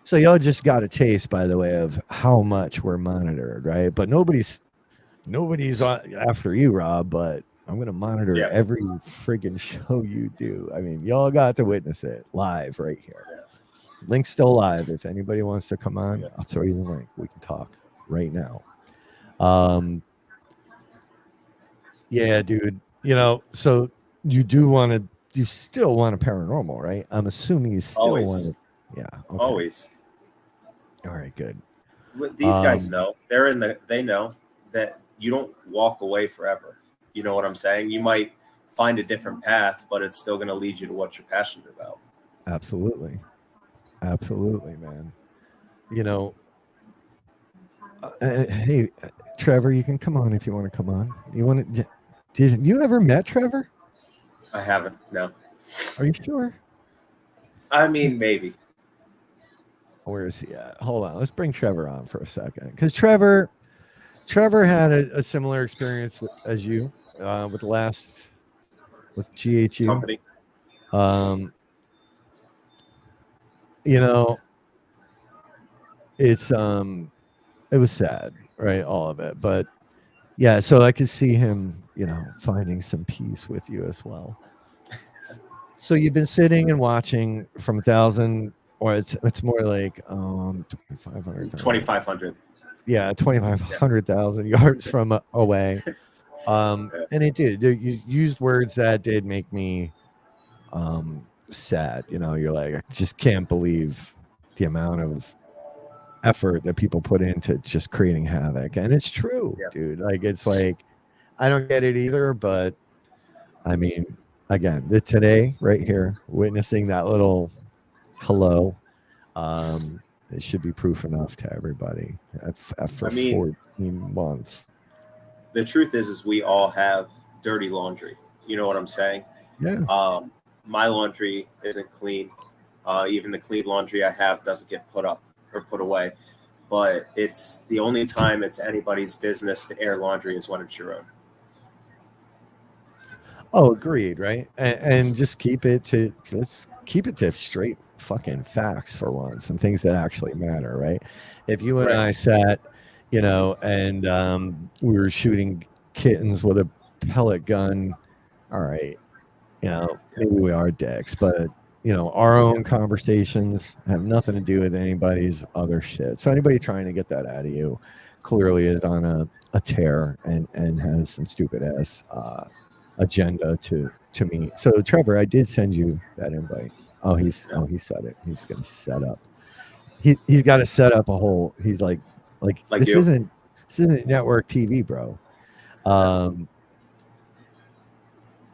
So y'all just got a taste, by the way, of how much we're monitored, right? But nobody's after you, Rob, but I'm going to monitor every friggin' show you do. I mean, y'all got to witness it live right here. Link's still live. If anybody wants to come on, I'll throw you the link. We can talk right now. Yeah, dude. So you still want a paranormal, right? I'm assuming you still want it. Yeah. Okay. Always. All right, good. These guys know. They know that you don't walk away forever. You know what I'm saying? You might find a different path, but it's still going to lead you to what you're passionate about. Absolutely. Absolutely, man. You know, hey, Trevor, you can come on if you want to come on. You want to? Did you ever met Trevor? I haven't. No. Are you sure? I He's, mean, maybe. where is he at? Hold on. Let's bring Trevor on for a second, because Trevor had a similar experience as you with the last with GHU. Company. Um, you know, it's it was sad, right? All of it, but yeah. So I could see him, finding some peace with you as well. So you've been sitting and watching from 1,000, or it's more like 2,500. 2,500. Yeah, Yeah. 2,500,000 yards from away. And it did. You used words that did make me sad. You're like, I just can't believe the amount of effort that people put into just creating havoc. And it's true, Yeah. dude. Like, it's like, I don't get it either, but I mean, again, today, right here, witnessing that little hello, it should be proof enough to everybody after I mean, 14 months. the truth is we all have dirty laundry. You know what I'm saying? Yeah. My laundry isn't clean. Even the clean laundry I have doesn't get put up or put away. But it's the only time it's anybody's business to air laundry is when it's your own. Oh, agreed, right? And just let's keep it to straight fucking facts for once and things that actually matter, right? If you and Right. I sat, and we were shooting kittens with a pellet gun, all right, maybe we are dicks, but our own conversations have nothing to do with anybody's other shit. So anybody trying to get that out of you clearly is on a tear and has some stupid ass agenda to me. So Trevor, I did send you that invite. He said it. He's gonna set up. He's got to set up a whole. He's like Like this you. isn't network TV, bro. Yeah. Um,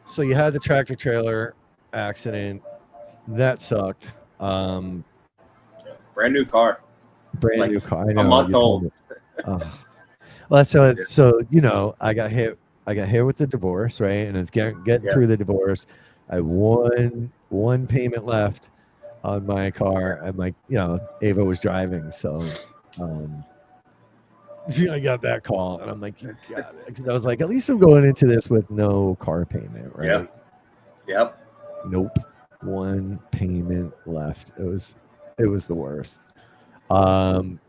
so you had the tractor trailer accident that sucked. Um, Brand new car. brand Like new car. I a know month you told old. me. Well, so Yeah. I got hit. I got hit with the divorce, right? And it's getting Yeah. through the divorce. I had one payment left on my car, and Ava was driving, so um, I got that call, and I'm like, you got it, because I was like, at least I'm going into this with no car payment, Yeah. right? Yep. Nope, one payment left. It was the worst. Um,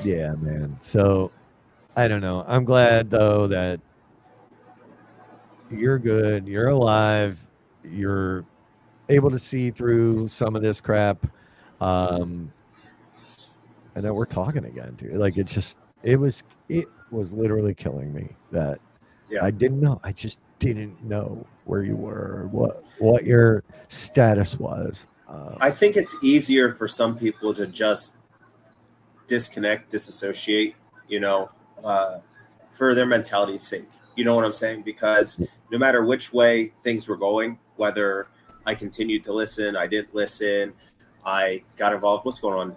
yeah, man. So I don't know. I'm glad though that you're good, you're alive, you're able to see through some of this crap. Um, and that we're talking again, dude. Like it was literally killing me that Yeah. I didn't know. I just didn't know where you were, what your status was. I think it's easier for some people to just disconnect, disassociate, you know, uh, for their mentality's sake. You know what I'm saying? Because no matter which way things were going, whether I continued to listen, I didn't listen, I got involved. What's going on?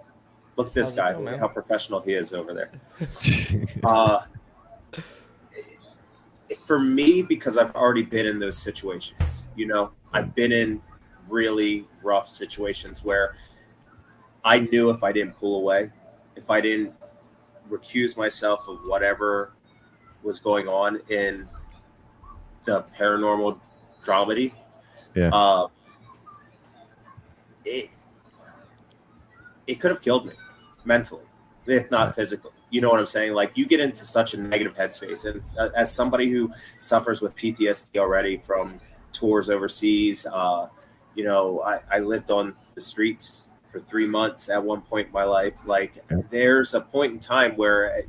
Look at this How's it guy. going, Look at man? how professional he is over there. Uh, for me, because I've already been in those situations, I've been in really rough situations where I knew if I didn't pull away, if I didn't recuse myself of whatever was going on in the paranormal dramedy, Yeah. uh, it it could have killed me mentally, if Yeah. not physically. You know what I'm saying? Like you get into such a negative headspace, and as somebody who suffers with PTSD already from tours overseas, I lived on the streets for 3 months at one point in my life. Like Yeah. there's a point in time where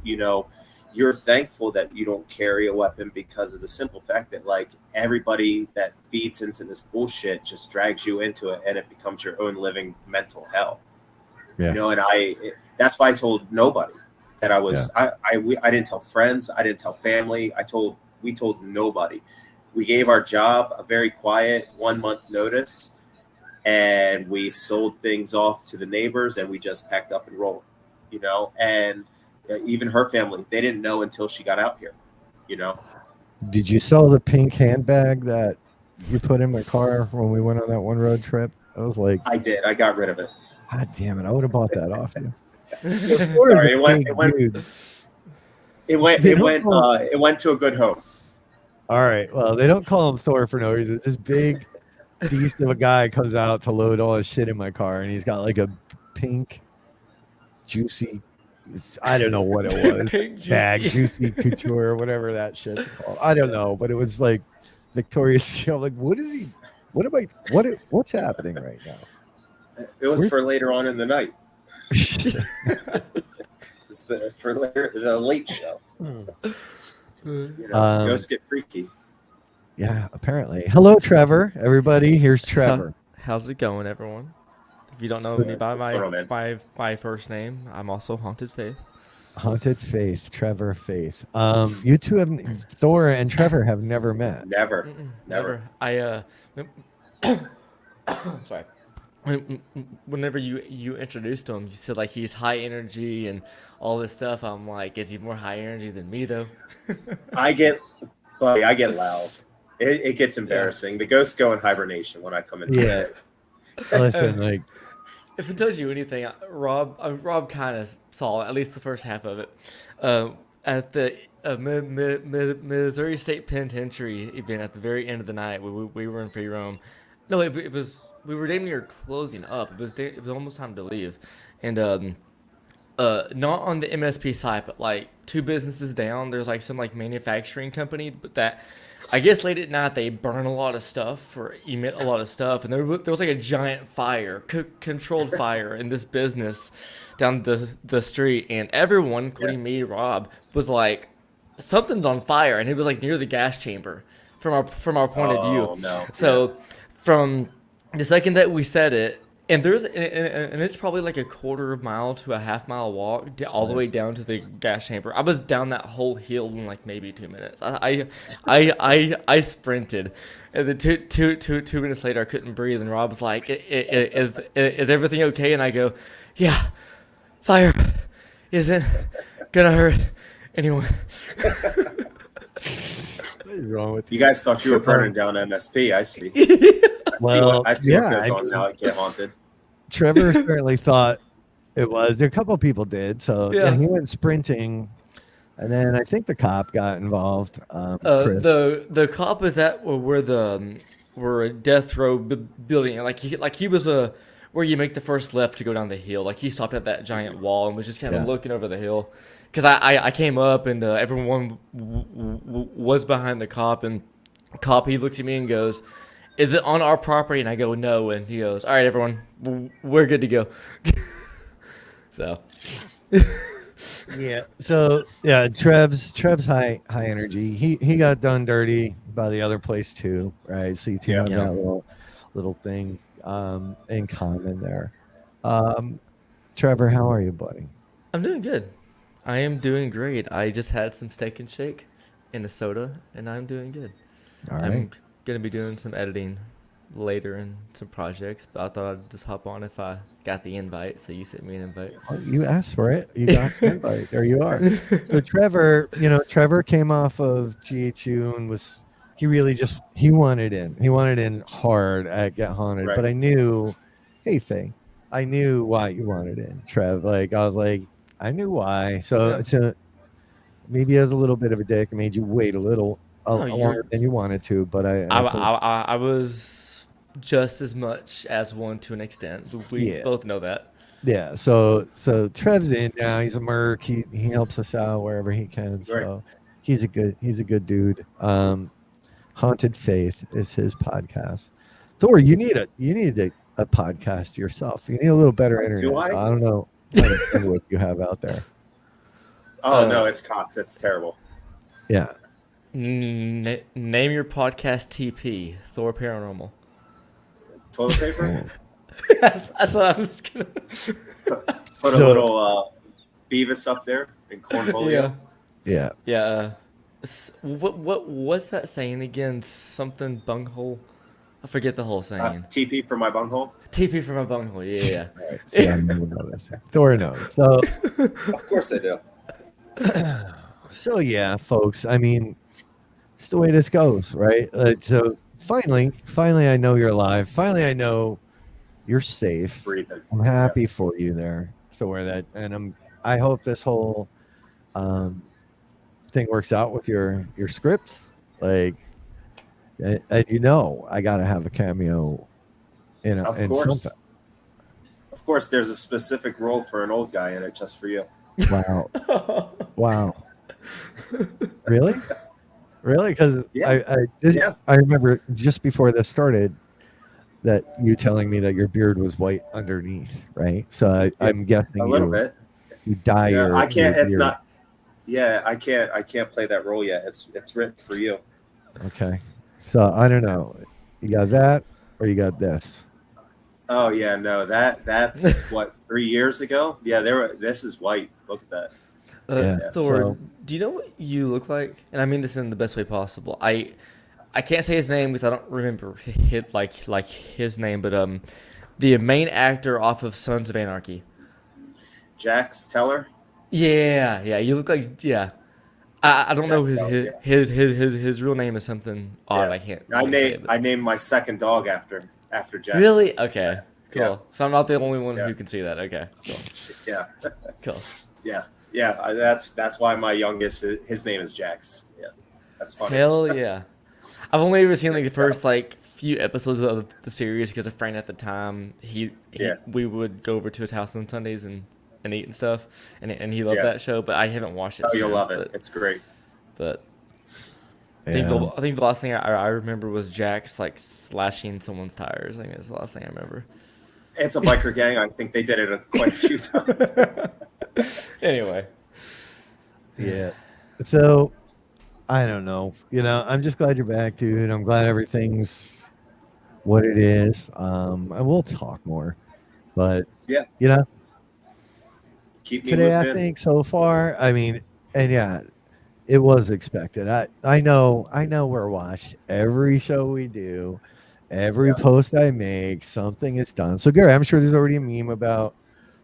you're thankful that you don't carry a weapon because of the simple fact that like everybody that feeds into this bullshit just drags you into it, and it becomes your own living mental hell. Yeah. And that's why I told nobody that I was. Yeah. I didn't tell friends. I didn't tell family. We told nobody. We gave our job a very quiet 1 month notice, and we sold things off to the neighbors, and we just packed up and rolled. And even her family, they didn't know until she got out here. You know, Did you sell the pink handbag that you put in my car when we went on that one road trip? I was like, I did. I got rid of it. God damn it! I would have bought that off you. Sorry, it went to a good home. All right. Well, they don't call him Thor for no reason. This big beast of a guy comes out to load all his shit in my car, and he's got like a pink, juicy, I don't know what it was, Pink, bag, juicy. juicy couture, whatever that shit's called. I don't know, but it was like Victoria's Secret. I'm like, what is he? What's happening right now? It was for later on in the night. It's for the late show. Ghosts get freaky. Yeah, apparently. Hello, Trevor. Everybody, here's Trevor. How's it going, everyone? If you don't know me by my first name, I'm also Haunted Faith. Haunted Faith, Trevor Faith. You two have Thor and Trevor have never met. Never. Sorry. Whenever you introduced him, you said like he's high energy and all this stuff. I'm like, is he more high energy than me though? I get loud. It gets embarrassing. The ghosts go in hibernation when I come into the place. Listen, like, if it tells you anything, Rob kind of saw at least the first half of it at the Missouri State Penitentiary event at the very end of the night. We were in free roam. No, it was we were damn near closing up. It was almost time to leave, and not on the MSP site, but like 2 businesses down, there's like some like manufacturing company, but that I guess late at night they burn a lot of stuff or emit a lot of stuff, and there was like a giant fire, controlled fire in this business down the street, and everyone, including me, Rob, was like, something's on fire, and it was like near the gas chamber from our point of view. No. So from the second that we said it, and it's probably like a quarter mile to a half mile walk all the way down to the gas chamber. I was down that whole hill in like maybe 2 minutes. I sprinted, and then two minutes later I couldn't breathe. And Rob was like, "Is everything okay?" And I go, "Yeah, fire isn't gonna hurt anyone." what is wrong with you? You guys thought you were burning down MSP. I see. I see what goes on now. I get haunted. Trevor certainly thought it was. A couple of people did. So Yeah. he went sprinting, and then I think the cop got involved. The cop is at where a death row building. Like he was where you make the first left to go down the hill. Like he stopped at that giant wall and was just kind of looking over the hill. Because I came up and everyone was behind the cop, and cop, he looks at me and goes, "Is it on our property?" And I go, "No." And he goes, "All right, everyone, we're good to go." So. Trev's high energy. He got done dirty by the other place too, right? So you two have that little thing in common there. Trevor, how are you, buddy? I'm doing good. I am doing great. I just had some steak and shake and a soda, and I'm doing good. All right. I'm going to be doing some editing later in some projects, but I thought I'd just hop on if I got the invite, so you sent me an invite. Well, you asked for it. You got the invite. There you are. So Trevor came off of GHU and he wanted in. He wanted in hard at Get Haunted, Right. But I knew, hey, Faye, I knew why you wanted in, Trev. Like, I was like, I knew why. So maybe I was a little bit of a dick and made you wait a little longer than you wanted to, but I was just as much as one to an extent. We both know that. Yeah. So Trev's in now. He's a merc. He helps us out wherever he can. So he's a good dude. Haunted Faith is his podcast. Thor, you need a podcast yourself. You need a little better internet. Do I? I don't know what you have out there. Oh no, it's Cox. It's terrible. Yeah. Name your podcast TP. Thor Paranormal. Toilet paper? That's what I was gonna. Put a So little Beavis up there in Yeah. Cornholio. yeah, Yeah. What's that saying again? Something bunghole. I forget the whole saying. TP for my bunghole. TP from a bunghole. Yeah. all right. See, I know this. Thor knows. So Of course I do. so yeah, folks. I mean, it's the way this goes, right? So finally, I know you're alive. Finally, I know you're safe. Breathing. I'm happy for you there, Thor. I hope this whole um, thing works out with your scripts. Like, and you know, I gotta have a cameo Of in course. something. Of course, there's a specific role for an old guy in it just for you. Wow, wow, really, really? Because Yeah. Yeah. I remember just before this started that you telling me that your beard was white underneath, right? So I'm guessing A little bit. you dye Yeah. I your can't. It's beard. not. Yeah. I can't. I can't play that role yet. It's written for you. Okay. So I don't know. You got that or you got this? Oh yeah. No. That's what 3 years ago. Yeah. This is white. Look at that. Yeah. Thor, So do you know what you look like? And I mean this in the best way possible. I can't say his name because I don't remember his name, but the main actor off of Sons of Anarchy. Jax Teller. Yeah, you look like I don't know Jax Teller. Yeah. his real name is something odd. Yeah. I can't I really say named it. I named my second dog after Jax. Really? Okay. Cool. Yeah. So I'm not the only one Yeah. who can see that. Okay. Cool. Yeah. Cool. Yeah. Yeah. That's why my youngest, his name is Jax. Yeah. That's funny. Hell yeah. I've only ever seen like the first like few episodes of the series because a friend at the time Yeah. we would go over to his house on Sundays and eat and stuff and he loved Yeah. that show, but I haven't watched it Oh, you'll since. love it. It's great. But yeah. I think the last thing I remember was Jax like slashing someone's tires. I think that's the last thing I remember. It's a biker gang. I think they did it quite a few times. Anyway. Yeah. So I don't know. You know, I'm just glad you're back, dude. I'm glad everything's what it is. I will talk more, but Yeah. you know, Keep me today looped I in. think so far. I mean, and yeah, it was expected. I know we're watched every show we do, every Yeah. post I make, something is done. So Gary, I'm sure there's already a meme about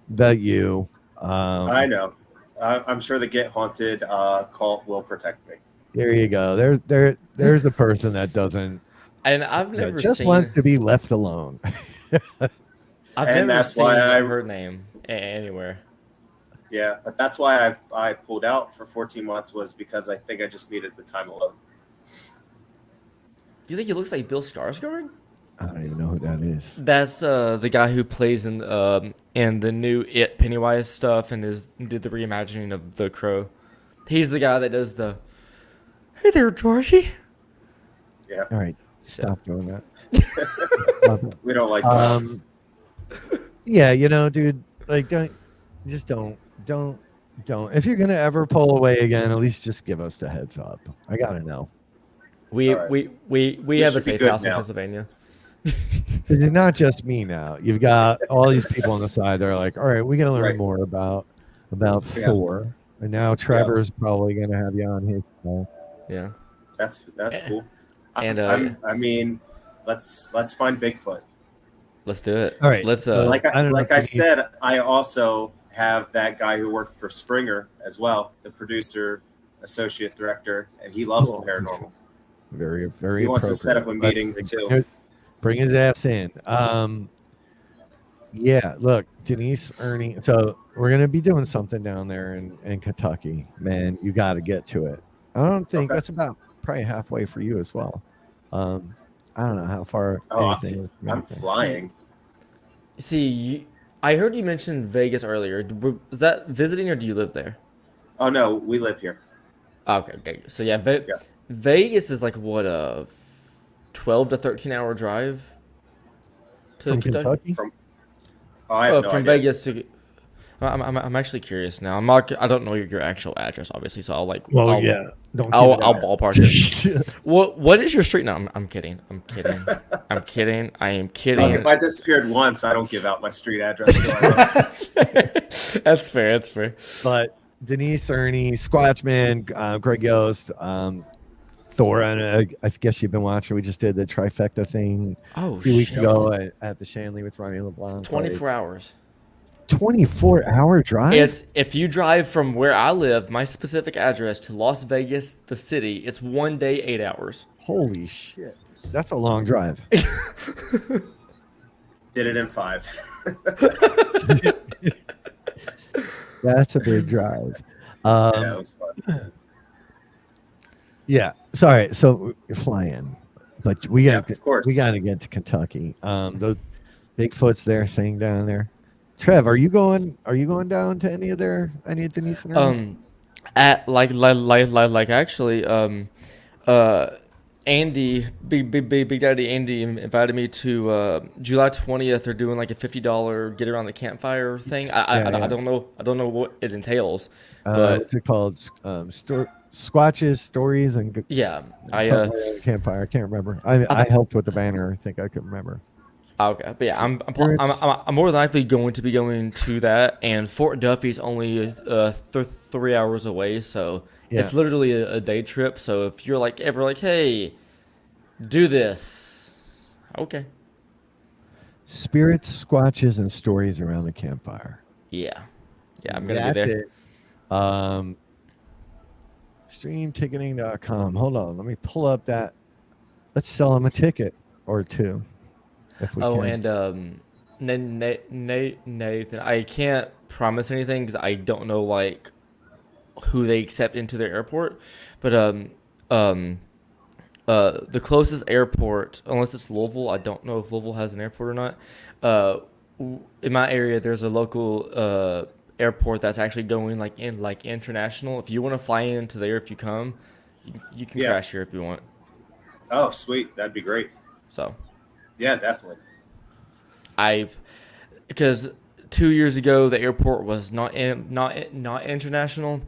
you. I know. I'm sure the Get Haunted cult will protect me. There you go. There's the person that doesn't And I've that never just seen wants to be left alone. I've And never that's seen why her name anywhere. Yeah, but that's why I pulled out for 14 months was because I think I just needed the time alone. Do you think he looks like Bill Skarsgård? I don't even know who that is. That's the guy who plays in the new It Pennywise stuff and did the reimagining of The Crow. He's the guy that does the "Hey there, Georgie." Yeah, All right, stop doing that. we don't like clowns. Yeah, you know, dude, like don't. If you're gonna ever pull away again, at least just give us the heads up. I gotta know. We All right. we have a should be safe good house in now. Pennsylvania. It's not just me now. You've got all these people on the side. They're like, all right, we gotta learn Right. more about Yeah. Thor. And now Trevor's probably gonna have you on his show. Yeah. That's cool. And, I mean, let's find Bigfoot. Let's do it. All right. Let's Like I don't know if I you- said, I also have that guy who worked for Springer as well, the producer, associate director, and he loves Cool. the paranormal. very, very He wants to set up a appropriate. meeting too. Bring his ass in. Yeah, look, Denise, Ernie. So we're gonna be doing something down there in Kentucky. Man, you got to get to it. I don't think Okay. that's about probably halfway for you as well. I don't know how far Oh, anything is. I'm flying. see. I heard you mention Vegas earlier. Was that visiting or do you live there? Oh no, we live here. Okay. So yeah, Yeah. Vegas is like what a 12 to 13 hour drive to From Kentucky. Kentucky. Oh, I have no From idea. Vegas to I'm actually curious now. I'm not. I don't know your actual address, obviously. So I'll like. Well, I'll yeah, don't give it I'll out. ballpark it. What is your street? No, I'm kidding. I'm kidding. I'm kidding. I am Look, kidding. if I disappeared once, I don't give out my street address. Do I? That's fair. That's fair. But Denise, Ernie, Squatchman, Greg Yost, Thor, and I guess you've been watching. We just did the trifecta thing Oh a few weeks shit! ago at the Shanley with Ronnie LeBlanc. 24 hours. 24-hour drive. It's if you drive from where I live, my specific address, to Las Vegas, the city. It's 1 day, 8 hours. Holy shit, that's a long drive. Did it in 5. That's a big drive. Yeah, it was fun. Yeah, sorry. So fly in, but we got Yeah, of course. we got to get to Kentucky. The Bigfoot's their thing down there. Trev, are you going down to any of Denise and Ernest? At actually, Andy, Big Daddy Andy invited me to July 20th. They're doing like a $50 get around the campfire thing. I don't know what it entails, but What's it called? Squatches, stories, and yeah, something around the campfire. I can't remember. I helped with the banner. I think I could remember. okay, but yeah, I'm more than likely going to be going to that, and Fort Duffy's only 3 hours away, so it's literally a day trip. So if you're like ever like, hey, do this, okay, Spirits, Squatches, and stories around the campfire. yeah, I'm gonna be there. Streamticketing.com. Hold on, let me pull up that. Let's sell him a ticket or two. If we can. And Nathan, I can't promise anything because I don't know like who they accept into their airport, but the closest airport, unless it's Louisville, I don't know if Louisville has an airport or not. In my area, there's a local airport that's actually going like international. If you want to fly into there, if you come, you can crash here if you want. Oh, sweet. That'd be great. So. Yeah, definitely. Because 2 years ago the airport was not international,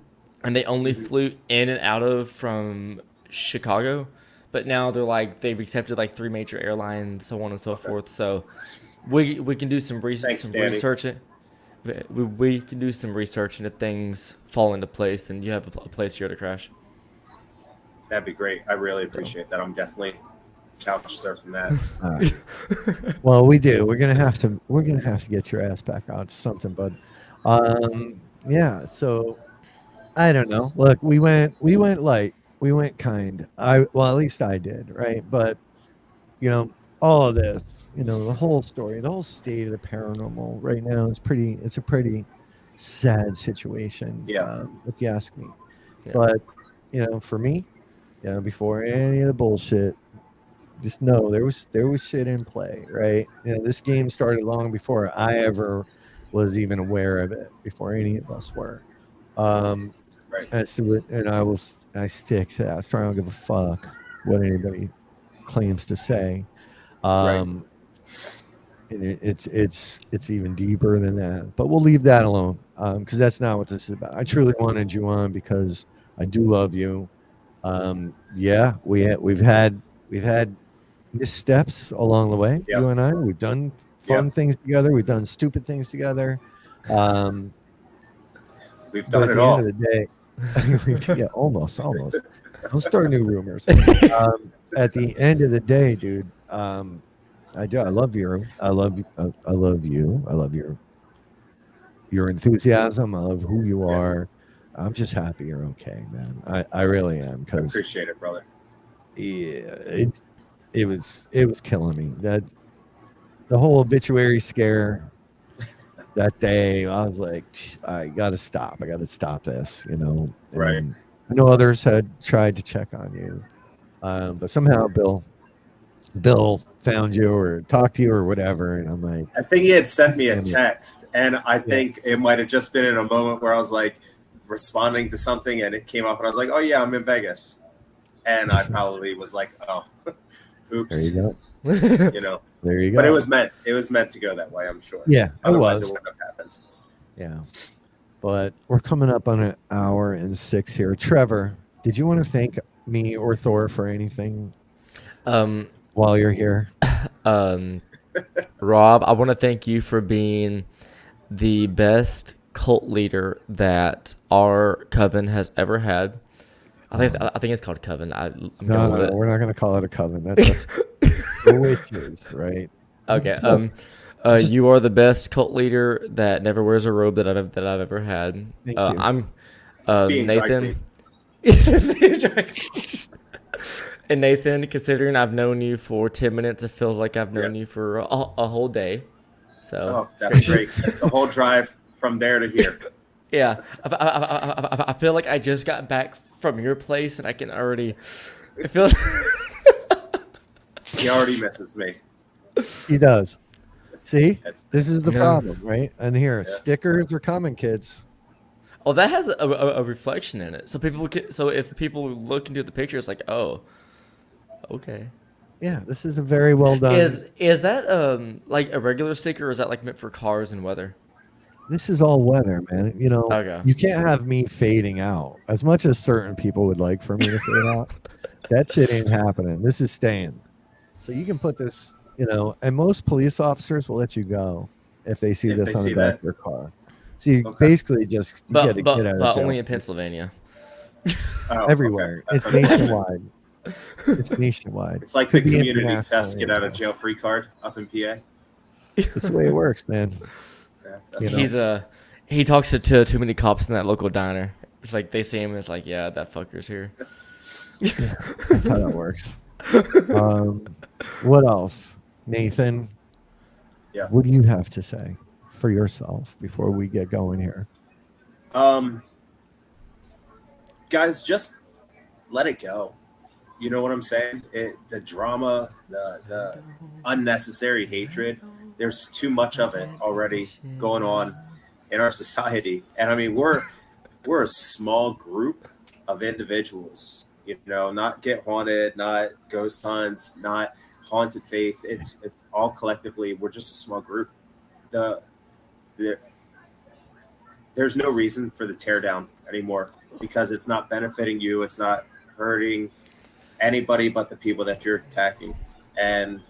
and they only flew in and out of from Chicago, but now they've accepted like 3 major airlines, so on and so forth. So we can do some research. We can do some research, and if things fall into place, then you have a place here to crash. That'd be great. I really appreciate that. I'm definitely couch surfing that. All right. Well, we do. We're gonna have to get your ass back out to something, bud. Yeah. So I don't know. Look, we went light. We went kind. At least I did, right? But all of this, the whole story, the whole state of the paranormal right now is it's a pretty sad situation. Yeah. If you ask me. Yeah. But for me, before any of the bullshit, just know there was shit in play, right? This game started long before I ever was even aware of it, before any of us were. Right. And I stick to that. So I don't give a fuck what anybody claims to say. And it's even deeper than that. But we'll leave that alone, because that's not what this is about. I truly wanted you on because I do love you. We've had missteps along the way. Yep. You and I, we've done fun things together. We've done stupid things together. We've done it all. At the end of the day, almost. Don't start new rumors. At the end of the day, dude, I love you. I love you. I love your enthusiasm. I love who you are. I'm just happy you're okay, man. I really am. I appreciate it, brother. Yeah, it was killing me. That the whole obituary scare that day, I was like, I gotta stop this, Right. And I know others had tried to check on you, but somehow Bill found you or talked to you or whatever, and I'm like, I think he had sent me a text, and I think it might have just been in a moment where I was like responding to something, and it came up, and I was like, oh yeah, I'm in Vegas, and I probably was like, oh, oops. there you go. Yeah. There you go. But it was meant to go that way, I'm sure. Yeah, Otherwise, it wouldn't have happened. Yeah. But we're coming up on an hour and 6 here. Trevor, did you want to thank me or Thor for anything Um, while you're here? um, Rob, I want to thank you for being the best cult leader that our coven has ever had. I think it's called coven. I'm gonna No, let it. we're not going to call it a coven. That's the witches, right? Okay. Look, just You are the best cult leader that never wears a robe that I've ever had. thank you. I'm It's being dry Nathan. cleaned. And Nathan, considering I've known you for 10 minutes, it feels like I've known Yeah. you for a whole day. So Oh, that's great. That's a whole drive from there to here. yeah, I feel like I just got back from your place, and I can already. It feels. He already misses me. He does. See, That's this is the No. problem, right? And here, Yeah. stickers are coming, kids. Oh, that has a reflection in it, so people can. So if people look into the picture, it's like, oh, okay. Yeah, this is a very well done. Is that like a regular sticker, or is that like meant for cars and weather? This is all weather, man. You know, Okay. you can't have me fading out as much as certain people would like for me to fade out. That shit ain't happening. This is staying. So you can put this, you know, and most police officers will let you go if they see If this they on the see back that. of your car. So you Okay. basically just you get to get out of But jail. only in Pennsylvania. Oh, Everywhere. okay. It's That's okay. nationwide. It's nationwide. It's like Could the be community international test get out of as jail free card up in PA. Yeah, well. That's the way it works, man. that's You know. He's he talks to too many cops in that local diner. It's like they see him and it's like, yeah, that fucker's here. That's how that works. What else? Nathan, Yeah. what do you have to say for yourself before we get going here? Guys, just let it go. You know what I'm saying? The drama, the unnecessary hatred. There's too much of it already going on in our society, and I mean we're a small group of individuals. You know, not get haunted, not ghost hunts, not haunted faith. It's all collectively. We're just a small group. The, the there's no reason for the teardown anymore because it's not benefiting you. It's not hurting anybody but the people that you're attacking. And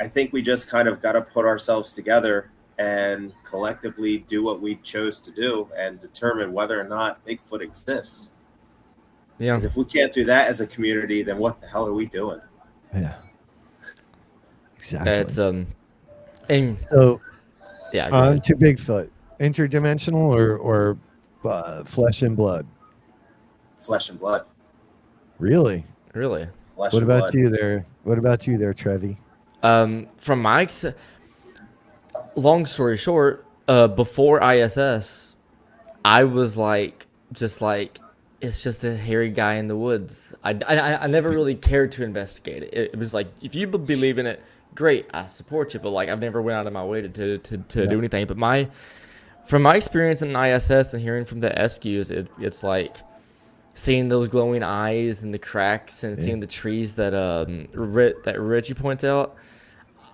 I think we just kind of got to put ourselves together and collectively do what we chose to do and determine whether or not Bigfoot exists. Yeah. Because if we can't do that as a community, then what the hell are we doing? Yeah. Exactly. It's and So yeah, go on ahead. to Bigfoot. Interdimensional or flesh and blood? Flesh and blood. Really? Really. Flesh What and about blood. you there? What about you there, Trevi? From my long story short, before ISS, I was like, just like, it's just a hairy guy in the woods. I never really cared to investigate it. It was like, if you believe in it, great, I support you. But like, I've never went out of my way to do anything. But from my experience in ISS and hearing from the SQs, it's like seeing those glowing eyes and the cracks and seeing the trees that that Richie points out.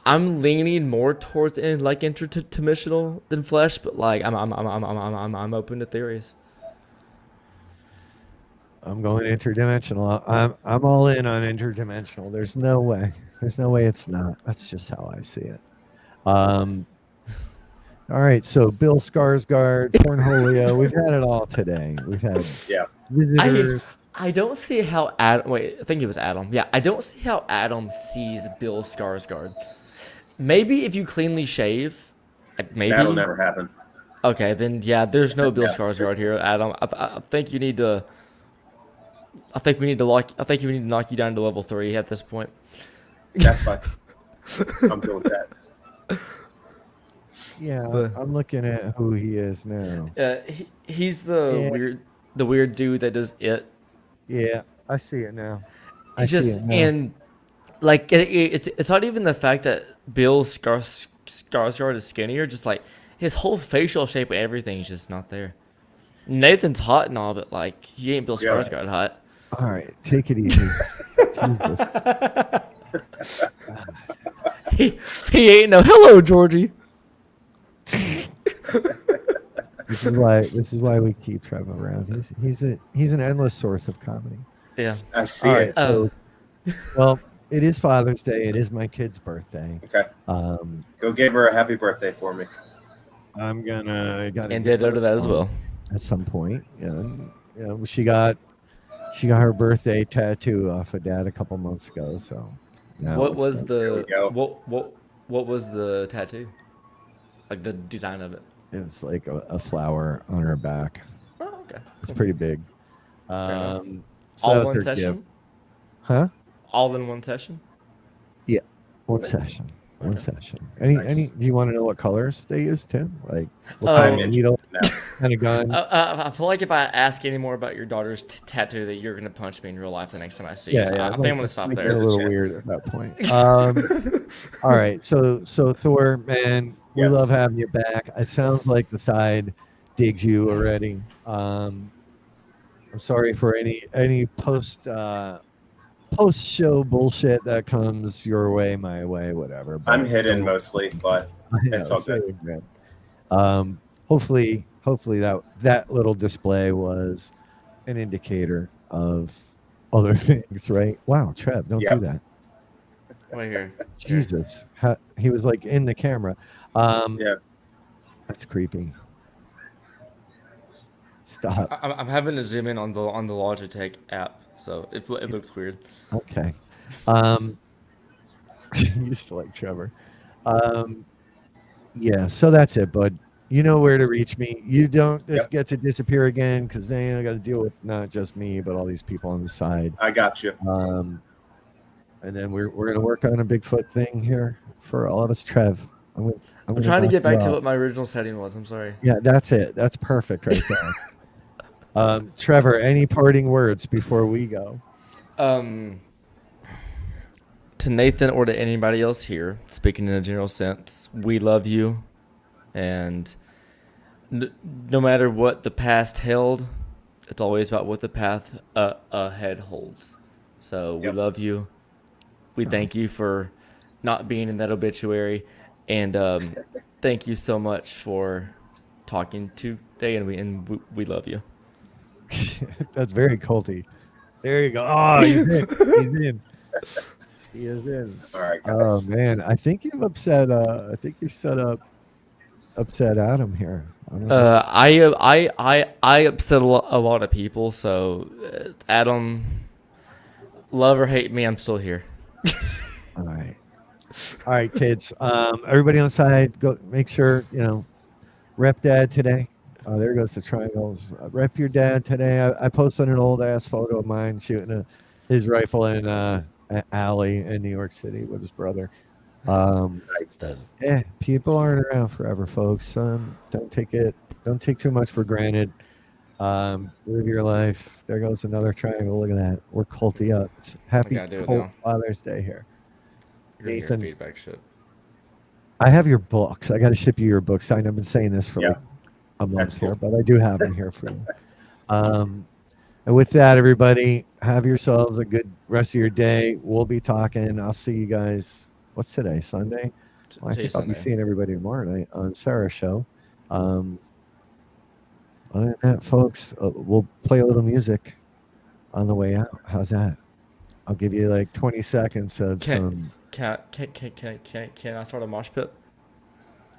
I'm leaning more towards like interdimensional than flesh, but like I'm open to theories. I'm going interdimensional. I'm all in on interdimensional. There's no way. There's no way it's not. That's just how I see it. All right. So Bill Skarsgård, Cornholio. We've had it all today. We've had Yeah. visitors. I don't see how Adam. Wait, I think it was Adam. Yeah, I don't see how Adam sees Bill Skarsgård. Maybe if you cleanly shave, maybe. That'll never happen. Okay, then yeah, there's no Bill Yeah. Skarsgård here, Adam. I think you need to. I think we need to lock. I think we need to knock you down to level 3 at this point. That's fine. I'm good with that. Yeah, But- I'm looking at who he is now. He's the Yeah. weird dude that does it. Yeah, I see it now. I It's see just it now. and like it's not even the fact that Bill Skarsgård is skinnier. Just like his whole facial shape and everything is just not there. Nathan's hot and all, but like he ain't Bill Yeah. Skarsgård hot. All right, take it easy. Jesus. He ain't no hello, Georgie. This is why we keep Trevor around. He's an endless source of comedy. Yeah. I see All right. it. Oh. Well, it is Father's Day. It is my kid's birthday. Okay. Go give her a happy birthday for me. I'm gonna gotta And give ditto her to that as well. at some point. She got her birthday tattoo off of Dad a couple months ago. So now What it's was There we the go. what was the tattoo? Like the design of it. it's like a flower on her back. Oh, okay. It's pretty big. enough. So that All was one her session? gift. Huh? All in one session? Yeah, one session. One session. Any? Nice. Do you want to know what colors they use, Tim? Like what Oh. kind I'm of needle, interested now. kind of gun? I feel like if I ask any more about your daughter's tattoo, that you're gonna punch me in real life the next time I see you. So I think I'm gonna stop Make it there. a There's a little chance. weird at that point. All right, so Thor, man, we Yes. love having you back. It sounds like the side digs you already. I'm sorry for any post show bullshit that comes your way, my way, whatever. But I'm hidden don't- mostly, but I it's know, all good. same, man. Hopefully that little display was an indicator of other things, right? Wow, Trev, don't do Yep. that. Wait here. Jesus, he was like in the camera. Yeah. That's creepy. Stop. I'm having to zoom in on the Logitech app, so it looks weird. Okay. Used to like Trevor. Yeah, so that's it, bud. You know where to reach me. You don't just Yep. get to disappear again because then I got to deal with not just me, but all these people on the side. I got you. And then we're gonna work on a Bigfoot thing here for all of us. Trev, I'm gonna trying to knock get back you to out. what my original setting was. I'm sorry. Yeah, that's it. That's perfect right there. Trevor, any parting words before we go? To Nathan or to anybody else here, speaking in a general sense, we love you, and no matter what the past held, it's always about what the path ahead holds. So we Yep. love you. We thank you for not being in that obituary, and thank you so much for talking today, and we love you. That's very culty. There you go. Oh, he's in. He's in. He is in. All right, Oh guys. man, I think you've upset. I think you've upset Adam here. I don't know. I upset a lot of people. So Adam, love or hate me, I'm still here. All right, kids. Everybody on the side, go make sure rep Dad today. There goes the triangles. Rep your dad today. I posted an old ass photo of mine shooting his rifle in an alley in New York City with his brother. Nice. Yeah, people aren't around forever, folks. Don't take too much for granted. Live your life. There goes another triangle. Look at that. We're culty up. It's happy gotta do it Cult now. Father's Day here. You're gonna hear Nathan. feedback shit. I have your books. I got to ship you your books. I've been saying this for Yeah. like a month That's here, cool. but I do have them here for you. And with that, everybody, have yourselves a good rest of your day. We'll be talking. I'll see you guys. What's today? Sunday? Well, I think I'll be seeing everybody tomorrow night on Sarah's show. Other than that, folks, we'll play a little music on the way out. How's that? I'll give you like 20 seconds of some. Can I start a mosh pit?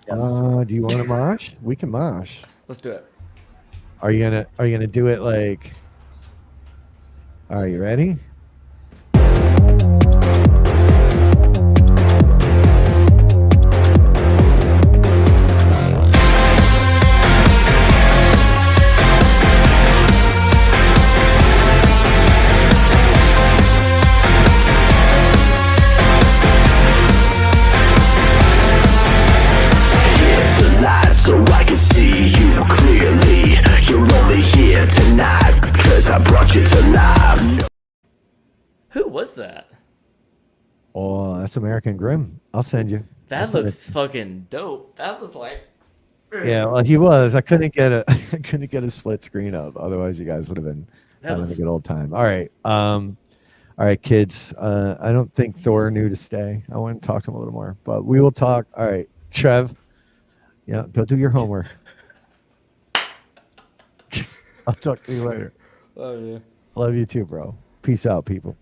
Yes. Do you want to mosh? We can mosh. Let's do it. Are you gonna do it like? Are you ready? The light so I can see you clearly. You're only here tonight because I brought you to life. Who was that? Oh, that's American Grim. I'll send you. I'll That send looks fucking dope. That was like. Yeah, well, he was. I couldn't get a I couldn't get a split screen up. Otherwise, you guys would have been That having was- a good old time. All right. All right, kids. I don't think Thor knew to stay. I want to talk to him a little more, but we will talk. All right, Trev. Yeah, go do your homework. I'll talk to you later. Oh yeah. Love you too, bro. Peace out, people.